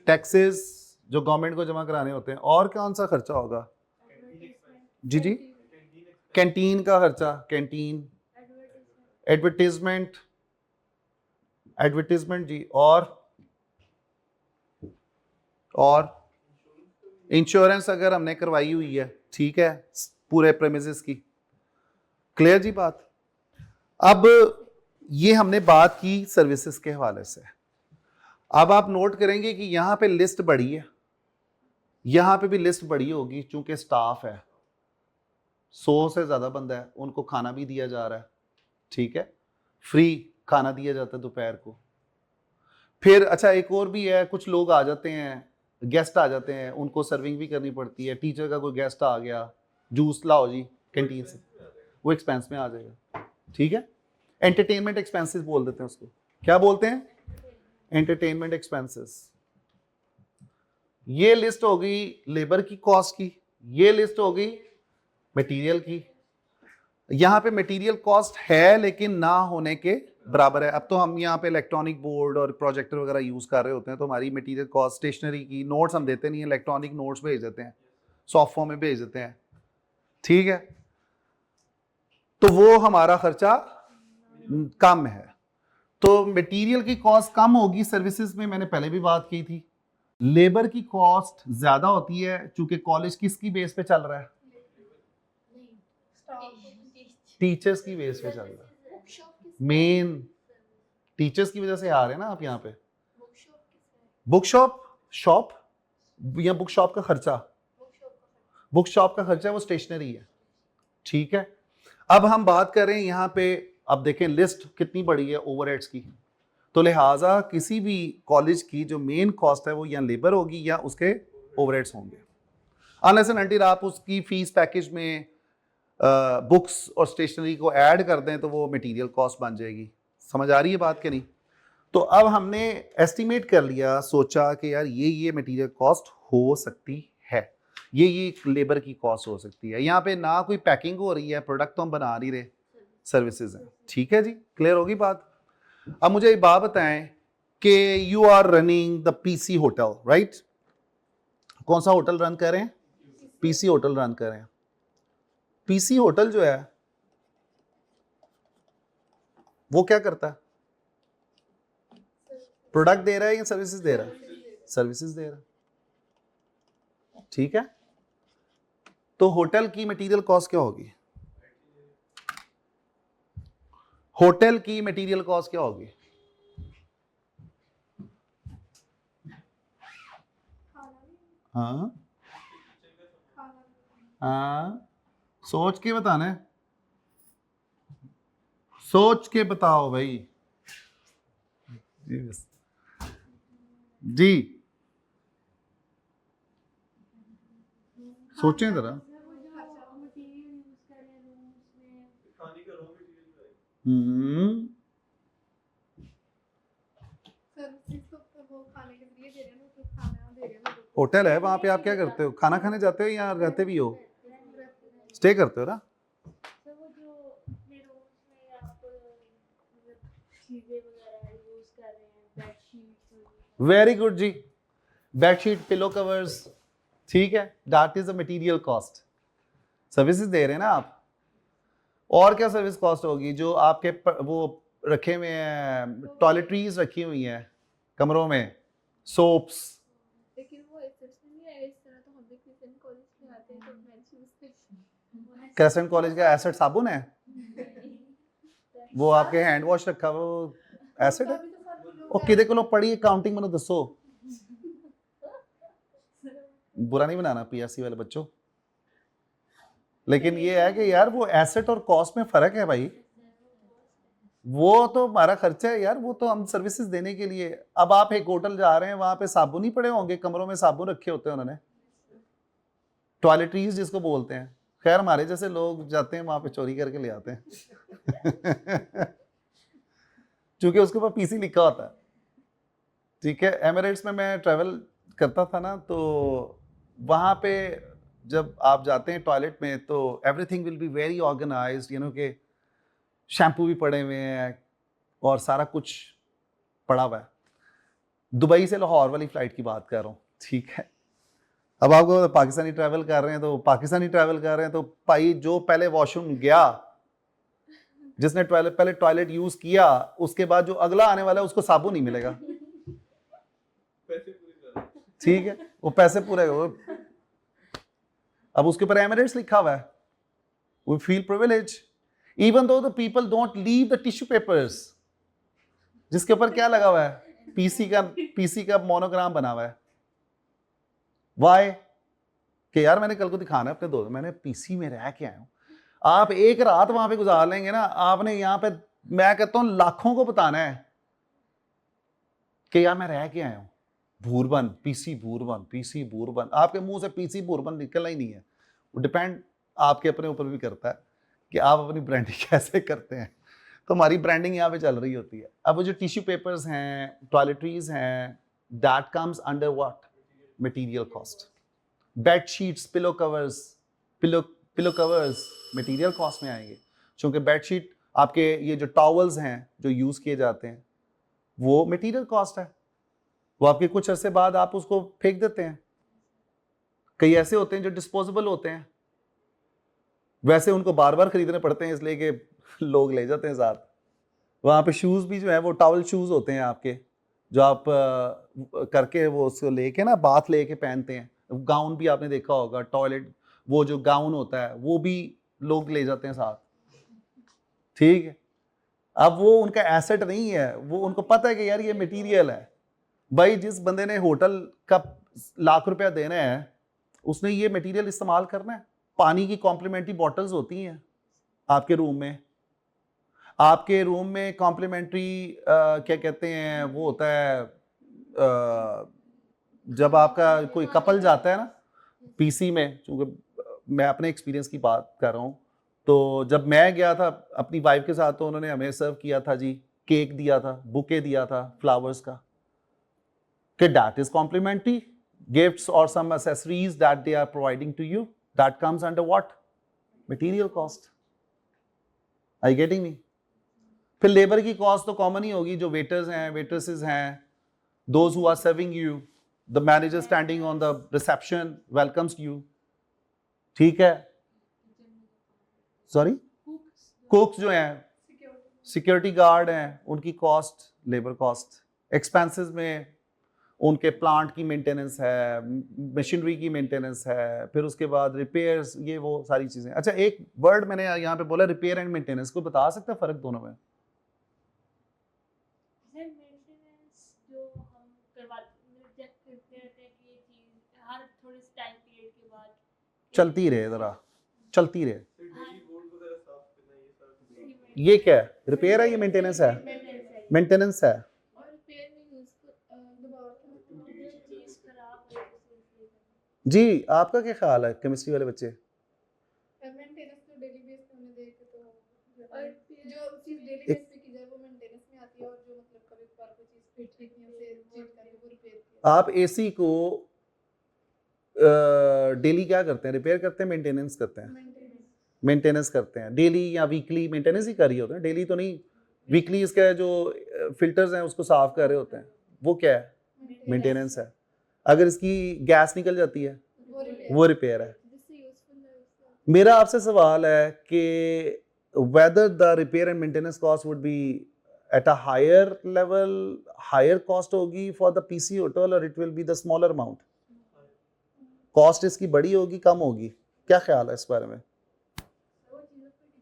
टैक्सेस जो गवर्नमेंट को जमा कराने होते हैं। और कौन सा खर्चा होगा? जी जी, कैंटीन का खर्चा, कैंटीन, एडवर्टीजमेंट, एडवर्टीजमेंट जी, और इंश्योरेंस अगर हमने करवाई हुई है, ठीक है, पूरे प्रेमिसेस की। क्लियर जी बात? अब ये हमने बात की सर्विसेज के हवाले से। अब आप नोट करेंगे कि यहां पे लिस्ट बड़ी है, यहां पे भी लिस्ट बड़ी होगी, चूंकि स्टाफ है, 100 से ज्यादा बंदा है, उनको खाना भी दिया जा रहा है, ठीक है, फ्री खाना दिया जाता है दोपहर को। फिर अच्छा एक और भी है, कुछ लोग आ जाते हैं, गेस्ट आ जाते हैं, उनको सर्विंग भी करनी पड़ती है। टीचर का कोई गेस्ट आ गया, जूस लाओ जी कैंटीन से, वो एक्सपेंस में आ जाएगा, ठीक है। एंटरटेनमेंट एक्सपेंसेस बोल देते हैं उसको, क्या बोलते हैं? Entertainment expenses. ये लिस्ट हो गई लेबर की कॉस्ट की, ये लिस्ट हो गई मटेरियल की। यहां पे मटेरियल कॉस्ट है लेकिन ना होने के बराबर है। अब तो हम यहाँ पे इलेक्ट्रॉनिक बोर्ड और प्रोजेक्टर वगैरह यूज कर रहे होते हैं, तो हमारी मटेरियल कॉस्ट, स्टेशनरी की, नोट्स हम देते नहीं है, इलेक्ट्रॉनिक नोट्स भेज देते हैं, सॉफ्ट फॉर्म में भेज देते हैं, ठीक है, तो वो हमारा खर्चा कम है। तो मटेरियल की कॉस्ट कम होगी सर्विसेज में, मैंने पहले भी बात की थी। लेबर की कॉस्ट ज्यादा होती है, चूंकि कॉलेज किसकी बेस पे चल रहा है? टीचर्स की बेस पे चल रहा है, मेन टीचर्स की वजह से आ रहे हैं ना आप यहाँ पे। बुक शॉप, शॉप या बुक शॉप का खर्चा, बुक शॉप का खर्चा वो स्टेशनरी है, ठीक है। अब हम बात करें यहाँ पे, अब देखें लिस्ट कितनी बड़ी है ओवरहेड्स की, तो लिहाजा किसी भी कॉलेज की जो मेन कॉस्ट है वो या लेबर होगी या उसके ओवरहेड्स होंगे। अनलेस एंड अनटिल आप उसकी फीस पैकेज में बुक्स और स्टेशनरी को ऐड कर दें तो वो मटेरियल कॉस्ट बन जाएगी। समझ आ रही है बात कि नहीं? तो अब हमने एस्टिमेट कर लिया, सोचा कि यार ये मटेरियल कॉस्ट हो सकती है, ये लेबर की कॉस्ट हो सकती है। यहाँ पे ना कोई पैकिंग हो रही है, प्रोडक्ट तो हम बना नहीं रहे, सर्विसेज हैं, ठीक है जी, क्लियर होगी बात। अब मुझे एक बात बताएं कि you are running the PC hotel, right? कौन सा होटल रन कर रहे हैं? पीसी होटल रन कर रहे हैं। पीसी होटल जो है वो क्या करता है? प्रोडक्ट दे रहा है या सर्विसेज दे रहा है? सर्विसेज दे रहा है, ठीक है। तो होटल की मटेरियल कॉस्ट क्या होगी? होटल की मटेरियल कॉस्ट क्या होगी? हाँ हाँ, सोच के बताना है, सोच के बताओ भाई जी, सोचें जरा। खाने का रॉ मटेरियल है। सर्विसेज तो वो खाने के लिए दे रहे हैं ना, तो खाना दे रहे हैं लोगों होटल है, वहां पे आप क्या करते हो? खाना खाने जाते हो या रहते भी हो? स्टे करते हो ना? तो वो जो अपने रूम्स में आप मतलब चीजें वगैरह यूज कर रहे हैं, बेडशीट्स। वेरी गुड जी, बेडशीट, पिलो कवर्स, ठीक है, that is a material cost, services दे रहे हैं ना आप। और क्या सर्विस कॉस्ट होगी? जो आपके वो रखे हुए हैं, टॉयलेटरीज रखी हुई हैं कमरों में, सोप्स, लेकिन वो एसेट्स नहीं है। इस तरह तो हम भी क्रिश्चियन कॉलेज में आते हैं तो मेंशन उसके क्रेसेंट कॉलेज का एसेट साबुन है, वो आपके हैंड वॉश रखा वो एसेट है। तो ਉਹ ਕਿਹਦੇ ਕੋਲੋਂ ਪੜ੍ਹੀ ਅਕਾਊਂਟਿੰग ਮੈਨੂੰ ਦੱਸੋ बुरा नहीं बनाना पीएससी वाले बच्चों लेकिन ये है कि यार वो एसेट और कॉस्ट में फर्क है भाई वो तो हमारा खर्चा है यार वो तो हम सर्विसेज देने के लिए अब आप एक होटल जा रहे हैं वहां पे साबुन ही पड़े होंगे कमरों में साबुन रखे होते हैं उन्होंने टॉयलेटरीज जिसको बोलते हैं खैर हमारे जैसे लोग जाते हैं वहां पे चोरी करके ले आते हैं क्योंकि उसके ऊपर पीसी लिखा होता है ठीक है एमिरेट्स में मैं ट्रैवल करता था ना तो वहाँ पे जब आप जाते हैं टॉयलेट में तो everything will be very organised you know के शैम्पू भी पड़े हुए हैं और सारा कुछ पड़ा हुआ है दुबई से लाहौर वाली फ़्लाइट की बात कर रहा हूँ ठीक है अब आपको पाकिस्तानी ट्रैवल कर रहे हैं तो पाकिस्तानी ट्रैवल कर रहे हैं तो भाई जो पहले वॉशरूम गया जिसने पहले टॉयलेट यूज़ किया उसके बाद जो अगला आने वाला है उसको साबुन नहीं मिलेगा पैसे पूरे कर ठीक है वो पैसे पूरे अब उसके ऊपर एमिरेट्स लिखा हुआ है we feel privilege even though the people don't leave the tissue papers जिसके ऊपर क्या लगा हुआ है पीसी का मोनोग्राम बना हुआ है वाई कि यार मैंने कल को दिखाना है अपने दोस्त मैंने पीसी में रह के आया हूं आप एक रात वहां पे गुजार लेंगे ना आपने यहां पे मैं कहता हूं लाखों को बताना है कि यार मैं रह के आया हूं भूरबन पीसी भूरबन आपके मुंह से पीसी भूरबन निकलना ही नहीं है वो डिपेंड आपके अपने ऊपर भी करता है कि आप अपनी ब्रांडिंग कैसे करते हैं तो हमारी ब्रांडिंग यहाँ पे चल रही होती है अब वो जो टिश्यू पेपर्स हैं टॉयलेटरीज हैं that comes under what material cost bed sheets pillow covers material cost में आएंगे क्योंकि बेड शीट आपके ये जो टॉवल्स हैं जो यूज़ किए जाते हैं वो मटेरियल कॉस्ट है वो आपके कुछ अरसे बाद आप उसको फेंक देते हैं कई ऐसे होते हैं जो डिस्पोजेबल होते हैं वैसे उनको बार बार खरीदने पड़ते हैं इसलिए कि लोग ले जाते हैं साथ वहाँ पे शूज़ भी जो है वो टॉवल शूज़ होते हैं आपके जो आप करके वो उसको लेके ना बाथ लेके पहनते हैं गाउन भी आपने देखा होगा टॉयलेट वो जो गाउन होता है वो भी लोग ले जाते हैं साथ ठीक है अब वो उनका एसेट नहीं है वो उनको पता है कि यार ये मटेरियल है भाई जिस बंदे ने होटल का लाख रुपया देना है उसने ये मटेरियल इस्तेमाल करना है पानी की कॉम्प्लीमेंट्री बॉटल्स होती हैं आपके रूम में कॉम्प्लीमेंट्री क्या कहते हैं वो होता है जब आपका कोई कपल जाता है ना पीसी में क्योंकि मैं अपने एक्सपीरियंस की बात कर रहा हूँ तो जब मैं गया था अपनी वाइफ के साथ तो उन्होंने हमें सर्व किया था जी केक दिया था बुके दिया था फ्लावर्स का कि दैट इज कॉम्प्लीमेंट्री गिफ्ट्स और some accessories that they are providing to you that comes under what material cost are you getting me फिर लेबर की कॉस्ट तो कॉमन ही होगी जो वेटर्स हैं वेट्रेसेस हैं those who are serving you the manager standing on the reception welcomes you ठीक है sorry कुक्स जो हैं सिक्योरिटी गार्ड हैं उनकी कॉस्ट लेबर कॉस्ट एक्सपेंसेस में उनके प्लांट की मेंटेनेंस है मशीनरी की मेंटेनेंस है फिर उसके बाद रिपेयर्स ये वो सारी चीज़ें अच्छा एक वर्ड मैंने यहाँ पे बोला रिपेयर एंड मेंटेनेंस को बता सकते हैं फ़र्क दोनों में मेंटेनेंस जो हम करवाते हैं कि ये चीज़ हर थोड़े टाइम पीरियड के बाद चलती रहे ज़रा चलती रहे डेली बोर्ड वगैरह साफ करना ये सारा ये क्या है रिपेयर है ये मेंटेनेंस है मेंटेनेंस है और रिपेयर में यूज दोबारा चीज़ खराब है जी आपका क्या ख्याल है केमिस्ट्री वाले बच्चे मेंटेनेंस तो डेली बेस पे हमने देखे तो और जो चीज डेली एक- बेस पे की जाए वो मेंटेनेंस में आती है और जो मतलब कभी कभार कोई चीज फिट ठीक नहीं से चेंज करके वो रिपेयर किया आप एसी को डेली क्या करते हैं रिपेयर करते हैं मेंटेनेंस करते हैं मेंटेनेंस करते हैं डेली या वीकली मेंटेनेंस ही कर रही होते हैं डेली तो नहीं वीकली इसका जो फिल्टर्स हैं उसको साफ कर रहे होते हैं वो क्या है मेंटेनेंस है अगर इसकी गैस निकल जाती है वो रिपेयर है जिससे यूजफुल है उससे मेरा आपसे सवाल है कि whether the repair and maintenance cost would be at a higher level higher cost होगी for the PC hotel or it will be the smaller amount cost इसकी बड़ी होगी कम होगी क्या ख्याल है इस बारे में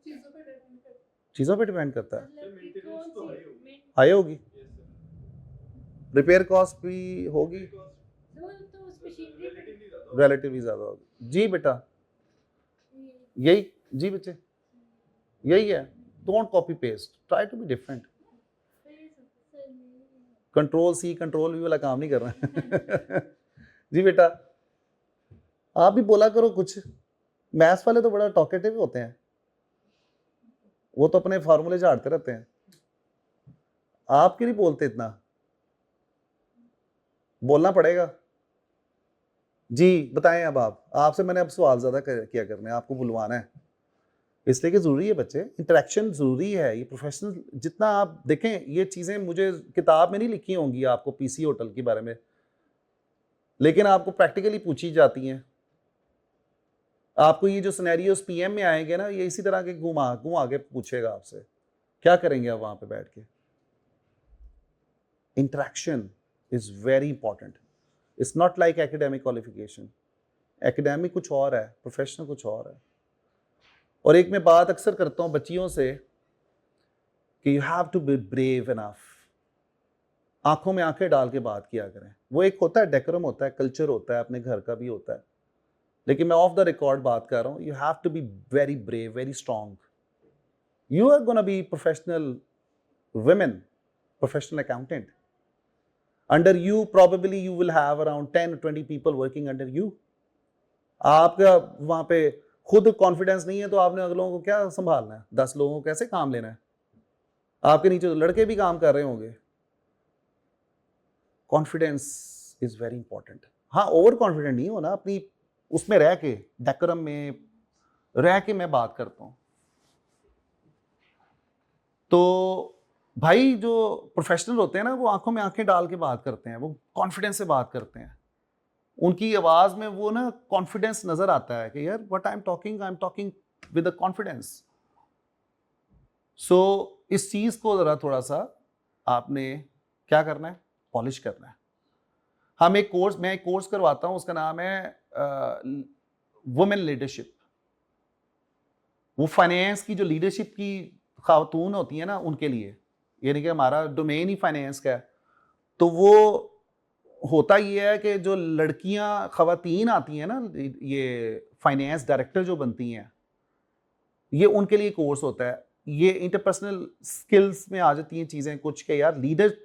चीजों पर डिपेंड करता है चीज़ों पे डिपेंड करता है मतलब कि मेंटेनेंस कौन तो सी हाई होगी हाई होगी यस सर रिपेयर कॉस्ट भी होगी, तो उस मशीनरी पे रिलेटिवली ज़्यादा होगी। जी बेटा, यही जी बच्चे, यही है। Don't copy paste, try to be different. Control C control V वाला काम नहीं कर रहा है। जी बेटा, आप भी बोला करो कुछ। मैथ्स वाले तो बड़ा टॉकेटिव होते हैं, वो तो अपने फार्मूले झाड़ते रहते हैं। आप क्यों नहीं बोलते इतना? बोलना पड़ेगा। जी बताएं। अब आप, आपसे मैंने अब सवाल ज़्यादा किया करने, आपको बुलवाना है इसलिए कि ज़रूरी है बच्चे, इंटरेक्शन ज़रूरी है। ये प्रोफेशनल जितना आप देखें, ये चीज़ें मुझे किताब में नहीं लिखी होंगी आपको पीसी होटल के बारे में, लेकिन आपको प्रैक्टिकली पूछी जाती हैं। आपको ये जो सिनेरियोस पीएम में आएंगे ना, ये इसी तरह के घुमा के पूछेगा आपसे, क्या करेंगे आप वहां पे बैठ के। Interaction is very important. It's not like academic qualification. Academic कुछ और है, प्रोफेशनल कुछ और है। और एक मैं बात अक्सर करता हूँ बच्चियों से कि you have to be brave enough. आंखों में आंखें डाल के बात किया करें। वो एक होता है डेकोरम, होता है कल्चर, होता है अपने घर का भी होता है, लेकिन मैं ऑफ द रिकॉर्ड बात कर रहा हूँ। You have to be very brave, very strong. You are gonna be professional women, professional accountant. Under you, probably you will have around 10 or 20 people working under you. आपका वहां पे खुद confidence नहीं है तो आपने अगलों को क्या संभालना है? 10 लोगों को कैसे काम लेना है? आपके नीचे तो लड़के भी काम कर रहे होंगे। Confidence is very important. हाँ, ओवर कॉन्फिडेंट नहीं होना, अपनी उसमें रह के, डेकोरम में रह के मैं बात करता हूं। तो भाई जो प्रोफेशनल होते हैं ना, वो आंखों में आंखें डाल के बात करते हैं, वो कॉन्फिडेंस से बात करते हैं। उनकी आवाज में वो ना कॉन्फिडेंस नजर आता है कि यार what I am talking with a confidence. So इस चीज को जरा थोड़ा सा आपने क्या करना है, पॉलिश करना है। मैं एक कोर्स करवाता हूं, उसका नाम है वुमेन लीडरशिप। वो फाइनेंस की जो लीडरशिप की खातून होती है ना, उनके लिए, यानी कि हमारा डोमेन ही फाइनेंस का है। तो वो होता ये है कि जो लड़कियां खवातीन आती हैं ना, ये फाइनेंस डायरेक्टर जो बनती हैं, ये उनके लिए कोर्स होता है। ये इंटरपर्सनल स्किल्स में आ जाती हैं चीज़ें कुछ के, यार लीडर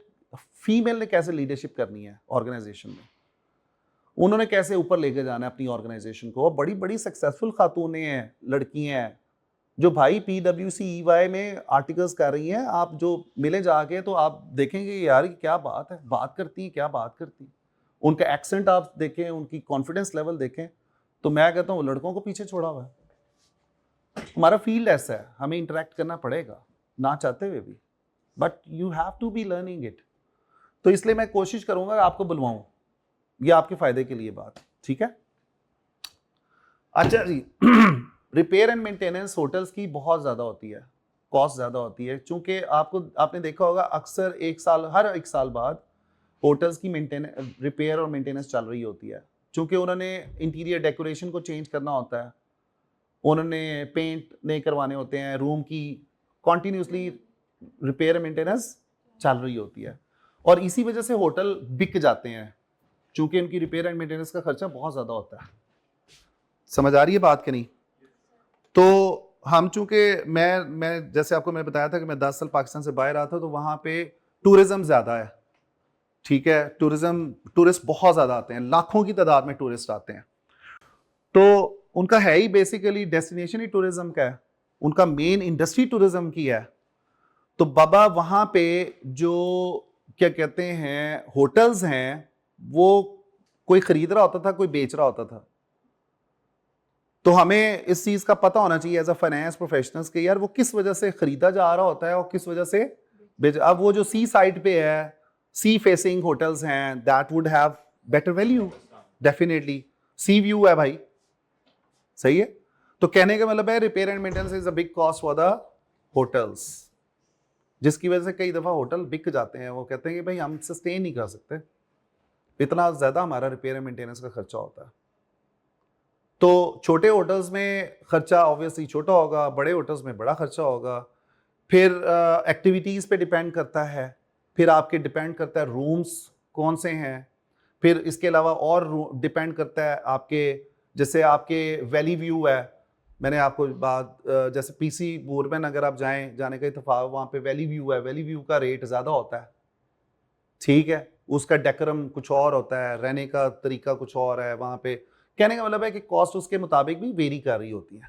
फीमेल ने कैसे लीडरशिप करनी है ऑर्गेनाइजेशन में, उन्होंने कैसे ऊपर लेके जाना है अपनी ऑर्गेनाइजेशन को। बड़ी बड़ी सक्सेसफुल खातूनें हैं, लड़कियां हैं जो भाई PWCEY में आर्टिकल्स कर रही हैं। आप जो मिले जाके तो आप देखेंगे यार क्या बात है, बात करती हैं, क्या बात करती हैं। उनका एक्सेंट आप देखें, उनकी कॉन्फिडेंस लेवल देखें, तो मैं कहता हूँ लड़कों को पीछे छोड़ा हुआ है। हमारा फील्ड ऐसा है, हमें इंटरेक्ट करना पड़ेगा ना चाहते हुए भी, but you have to be learning it. तो इसलिए मैं कोशिश करूंगा आपको बुलवाऊं, ये आपके फायदे के लिए बात, ठीक है। अच्छा जी, रिपेयर एंड मेंटेनेंस होटल्स की बहुत ज़्यादा होती है, कॉस्ट ज़्यादा होती है, चूंकि आपने देखा होगा अक्सर हर एक साल बाद होटल्स की रिपेयर और मेंटेनेंस चल रही होती है। चूंकि उन्होंने इंटीरियर डेकोरेशन को चेंज करना होता है, उन्होंने पेंट नहीं करवाने होते हैं, रूम की कॉन्टीन्यूसली रिपेयर मेंटेनेंस चल रही होती है, और इसी वजह से होटल बिक जाते हैं, चूंकि उनकी रिपेयर एंड मेंटेनेंस का खर्चा बहुत ज़्यादा होता है। समझ आ रही है बात कि नहीं? तो हम चूंकि मैं जैसे आपको मैं बताया था कि मैं 10 साल पाकिस्तान से बाहर रहा था, तो वहाँ पे टूरिज्म ज़्यादा है, ठीक है। टूरिस्ट बहुत ज़्यादा आते हैं, लाखों की तादाद में टूरिस्ट आते हैं। तो उनका है ही बेसिकली डेस्टिनेशन ही टूरिज्म का है, उनका मेन इंडस्ट्री टूरिज्म की है। तो बाबा वहाँ पे जो क्या कहते हैं होटल्स हैं, वो कोई खरीद रहा होता था, कोई बेच रहा होता था। तो हमें इस चीज़ का पता होना चाहिए एज अ फाइनेंस प्रोफेशनल्स के, यार वो किस वजह से खरीदा जा रहा होता है और किस वजह से अब वो जो सी साइड पे है, सी फेसिंग होटल्स हैं, that would have better value definitely. C view है भाई, सही है। तो कहने का मतलब है repair and maintenance is a big cost for the hotels, जिसकी वजह से कई दफ़ा होटल बिक जाते हैं। वो कहते हैं कि भाई हम सस्टेन नहीं कर सकते, इतना ज़्यादा हमारा रिपेयर एंड मेंटेनेंस का खर्चा होता है। तो छोटे होटल्स में खर्चा ऑब्वियसली छोटा होगा, बड़े होटल्स में बड़ा खर्चा होगा। फिर एक्टिविटीज़ पे डिपेंड करता है, फिर आपके डिपेंड करता है रूम्स कौन से हैं। फिर इसके अलावा और डिपेंड करता है आपके, जैसे आपके वैली व्यू है, मैंने आपको बात जैसे पीसी बोरमैन अगर आप जाने का इत्तेफाक, वहाँ पे वैली व्यू है, वैली व्यू का रेट ज़्यादा होता है, ठीक है, उसका डेकोरम कुछ और होता है, रहने का तरीका कुछ और है वहाँ पे। कहने का मतलब है कि कॉस्ट उसके मुताबिक भी वेरी कर रही होती है।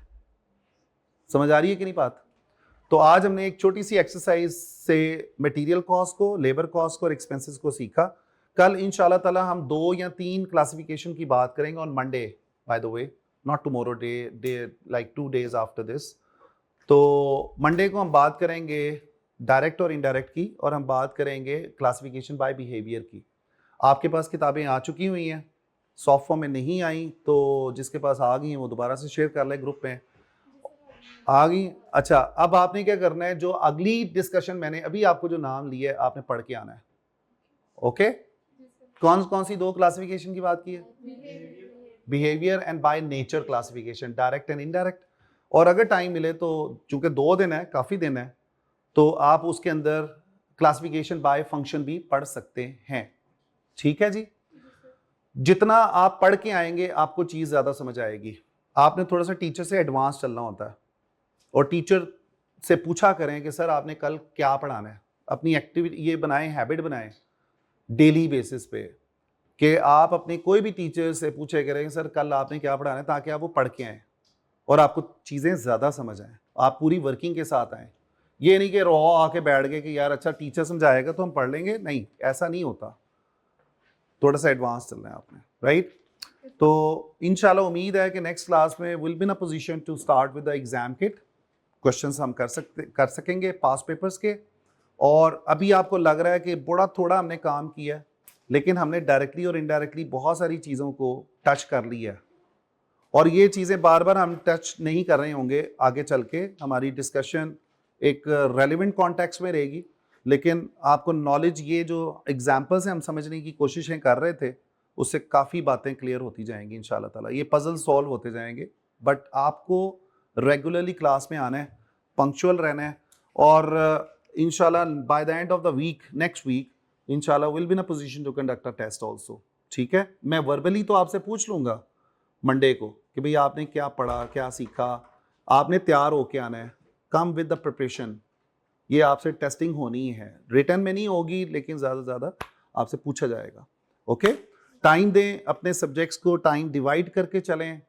समझ आ रही है कि नहीं बात? तो आज हमने एक छोटी सी एक्सरसाइज से मटेरियल कॉस्ट को, लेबर कॉस्ट को और एक्सपेंसेस को सीखा। कल इंशाल्लाह ताला हम 2 या 3 क्लासिफिकेशन की बात करेंगे on Monday, bye the way, not tomorrow, day like 2 days after this. तो मंडे को हम बात करेंगे डायरेक्ट और इनडायरेक्ट की, और हम बात करेंगे क्लासिफिकेशन बाय बिहेवियर की। आपके पास किताबें आ चुकी हुई हैं, सॉफ्ट फॉर्म में नहीं आई तो जिसके पास आ गई हैं वो दोबारा से शेयर कर ले ग्रुप में। आ गई? अच्छा, अब आपने क्या करना है, जो अगली डिस्कशन मैंने अभी आपको जो नाम लिया है आपने पढ़ के आना है। ओके? कौन कौन सी 2 क्लासिफिकेशन की बात की है? Behaviour and by nature classification, direct and indirect. और अगर टाइम मिले तो, चूंकि 2 दिन है, काफ़ी दिन है, तो आप उसके अंदर क्लासिफिकेशन बाय फंक्शन भी पढ़ सकते हैं। ठीक है जी? जितना आप पढ़ के आएंगे आपको चीज़ ज़्यादा समझ आएगी। आपने थोड़ा सा टीचर से एडवांस चलना होता है, और टीचर से पूछा करें कि सर आपने कल क्या पढ़ाना है। अपनी एक्टिविटी ये बनाएं, हैबिट बनाएं डेली बेसिस पे, कि आप अपने कोई भी टीचर से पूछे करें सर कल आपने क्या पढ़ाना है, ताकि आप वो पढ़ के आएँ और आपको चीज़ें ज़्यादा समझ आएँ, आप पूरी वर्किंग के साथ आएँ। ये नहीं कि रॉ आके बैठ गए कि यार अच्छा टीचर समझाएगा तो हम पढ़ लेंगे, नहीं, ऐसा नहीं होता। थोड़ा सा एडवांस चलना है आपने, राइट? तो इंशाल्लाह उम्मीद है कि नेक्स्ट क्लास में will be in a position to start with the exam kit. Questions हम कर सकेंगे पास पेपर्स के। और अभी आपको लग रहा है कि बड़ा थोड़ा हमने काम किया, लेकिन हमने डायरेक्टली और इनडायरेक्टली बहुत सारी चीज़ों को टच कर लिया है, और ये चीज़ें बार बार हम टच नहीं कर रहे होंगे। आगे चल के हमारी डिस्कशन एक रेलिवेंट कॉन्टेक्स्ट में रहेगी, लेकिन आपको नॉलेज, ये जो एग्जाम्पल से हम समझने की कोशिशें कर रहे थे, उससे काफ़ी बातें क्लियर होती जाएंगी इंशाल्लाह ताला। ये पजल सॉल्व होते जाएंगे, बट आपको रेगुलरली क्लास में आना है, पंक्चुअल रहना है, और इंशाल्लाह by the end of the week, next week इंशाल्लाह will be in a position to conduct a test also. ठीक है? मैं वर्बली तो आपसे पूछ लूँगा मंडे को कि भाई आपने क्या पढ़ा, क्या सीखा, आपने तैयार होके आना है, कम विद द प्रिपरेशन। ये आपसे टेस्टिंग होनी है, रिटर्न में नहीं होगी, लेकिन ज़्यादा से ज़्यादा आपसे पूछा जाएगा। ओके? टाइम दें, अपने सब्जेक्ट्स को टाइम डिवाइड करके चलें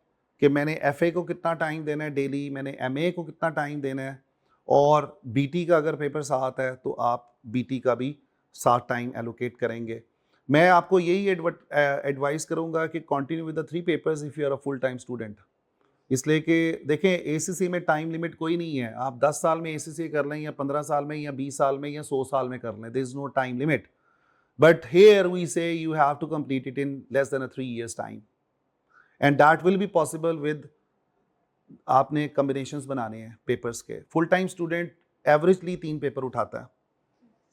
कि मैंने एफए को कितना टाइम देना है डेली, मैंने एमए को कितना टाइम देना है, और बीटी का अगर पेपर साथ है तो आप बीटी का भी साथ टाइम एलोकेट करेंगे। मैं आपको यही एडवाइस करूंगा कि continue with the 3 papers if you are a full time student. इसलिए कि देखें, एसीसी में टाइम लिमिट कोई नहीं है। आप 10 साल में एसीसी कर लें, या 15 साल में, या 20 साल में, या 100 साल में कर लें, there is no time limit. But here we say you have to complete it in less than 3 years time, and that will be possible with, आपने कॉम्बिनेशंस बनाने हैं पेपर्स के। Full time student averagely 3 paper उठाता है।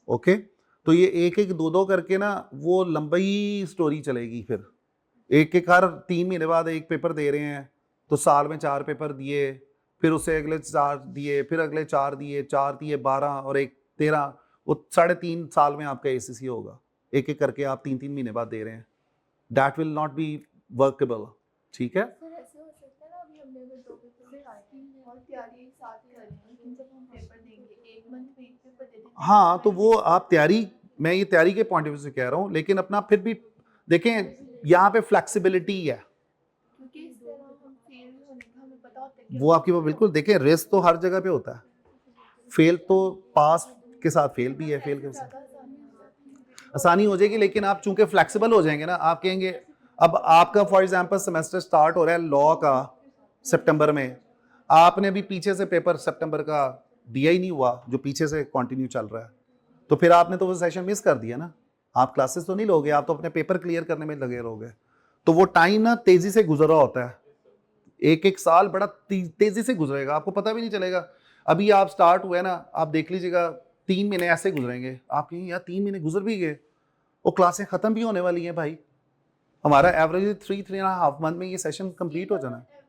Okay? तो ये एक एक 2 करके ना वो लंबी स्टोरी चलेगी। फिर एक एक हर 3 महीने बाद एक पेपर दे रहे हैं, तो साल में 4 पेपर दिए, फिर उससे अगले 4 दिए, फिर अगले 4 दिए, 4 दिए 12 और एक 13, वो 3.5 साल में आपका एसीसी होगा। एक एक करके आप 3-3 महीने बाद दे रहे हैं, that will not B workable. ठीक है? सर ऐसे हो सकता है ना, अभी हमने अगर 2 पेपर स्टार्टिंग और तैयारी एक साथ कर रहे हैं, लेकिन जब हम पेपर देंगे 1 मंथ में 1 पेपर दे देंगे। हाँ, तो वो आप तैयारी, मैं ये तैयारी के पॉइंट ऑफ व्यू से कह रहा हूँ, लेकिन अपना फिर भी देखें यहाँ पे फ्लेक्सिबिलिटी है, क्योंकि इस तरह हम फेल होने का हमें पता होता है कि वो आपकी वो बिल्कुल। देखें, रिस्क तो हर जगह पे होता है, फेल तो पास के साथ फेल भी है, फेल के साथ आसानी हो जाएगी, लेकिन आप चूंकि फ्लेक्सिबल हो जाएंगे ना, आप कहेंगे अब आपका फॉर एग्जांपल सेमेस्टर स्टार्ट हो रहा है लॉ का सितंबर में, आपने भी पीछे से पेपर सितंबर का दिया ही नहीं हुआ जो पीछे से कंटिन्यू चल रहा है, तो फिर आपने तो वो सेशन मिस कर दिया ना। आप क्लासेस तो नहीं लोगे, आप तो अपने पेपर क्लियर करने में लगे रहोगे। तो वो टाइम ना तेजी से गुजर रहा होता है, एक एक साल बड़ा तेजी से गुजरेगा, आपको पता भी नहीं चलेगा। अभी आप स्टार्ट हुए ना, आप देख लीजिएगा 3 महीने ऐसे गुजरेंगे, आप कहेंगे यार 3 महीने गुजर भी गए, वो क्लासें खत्म भी होने वाली हैं भाई। हमारा एवरेज 3.5 मंथ में ये सेशन कंप्लीट हो जाना है।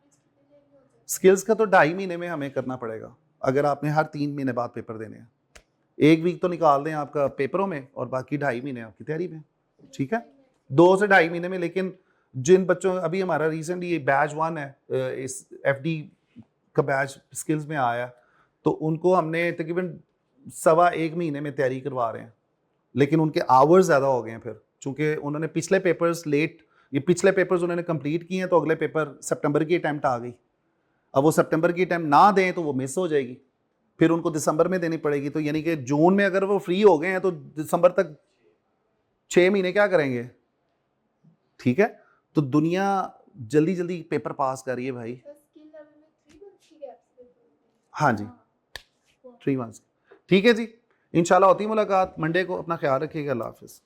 स्किल्स का तो 2.5 महीने में हमें करना पड़ेगा, अगर आपने हर 3 महीने बाद पेपर देने हैं। 1 वीक तो निकाल दें आपका पेपरों में, और बाकी 2.5 महीने आपकी तैयारी में। ठीक है, 2 से 2.5 महीने में। लेकिन जिन बच्चों, अभी हमारा रिसेंटली ये बैच 1 है, इस FD का बैच स्किल्स में आया, तो उनको हमने तकरीबन 1.25 महीने में तैयारी करवा रहे हैं, लेकिन उनके आवर्स ज़्यादा हो गए हैं फिर, चूँकि उन्होंने पिछले पेपर्स ये पिछले पेपर्स उन्होंने कंप्लीट किए हैं, तो अगले पेपर सितंबर की अटैम्प्ट आ गई। अब वो सितंबर की अटैम्प्ट ना दें तो वो मिस हो जाएगी, फिर उनको दिसंबर में देनी पड़ेगी। तो यानी कि जून में अगर वो फ्री हो गए हैं तो दिसंबर तक 6 महीने क्या करेंगे? ठीक है, तो दुनिया जल्दी जल्दी पेपर पास कर रही है भाई। स्किल लेवल में 3 मंथ्स की गैप। हाँ जी, 3 मंथ्स। ठीक है जी, इंशाल्लाह होती मुलाकात मंडे को। अपना ख्याल रखिएगा। अल्लाह हाफिज़।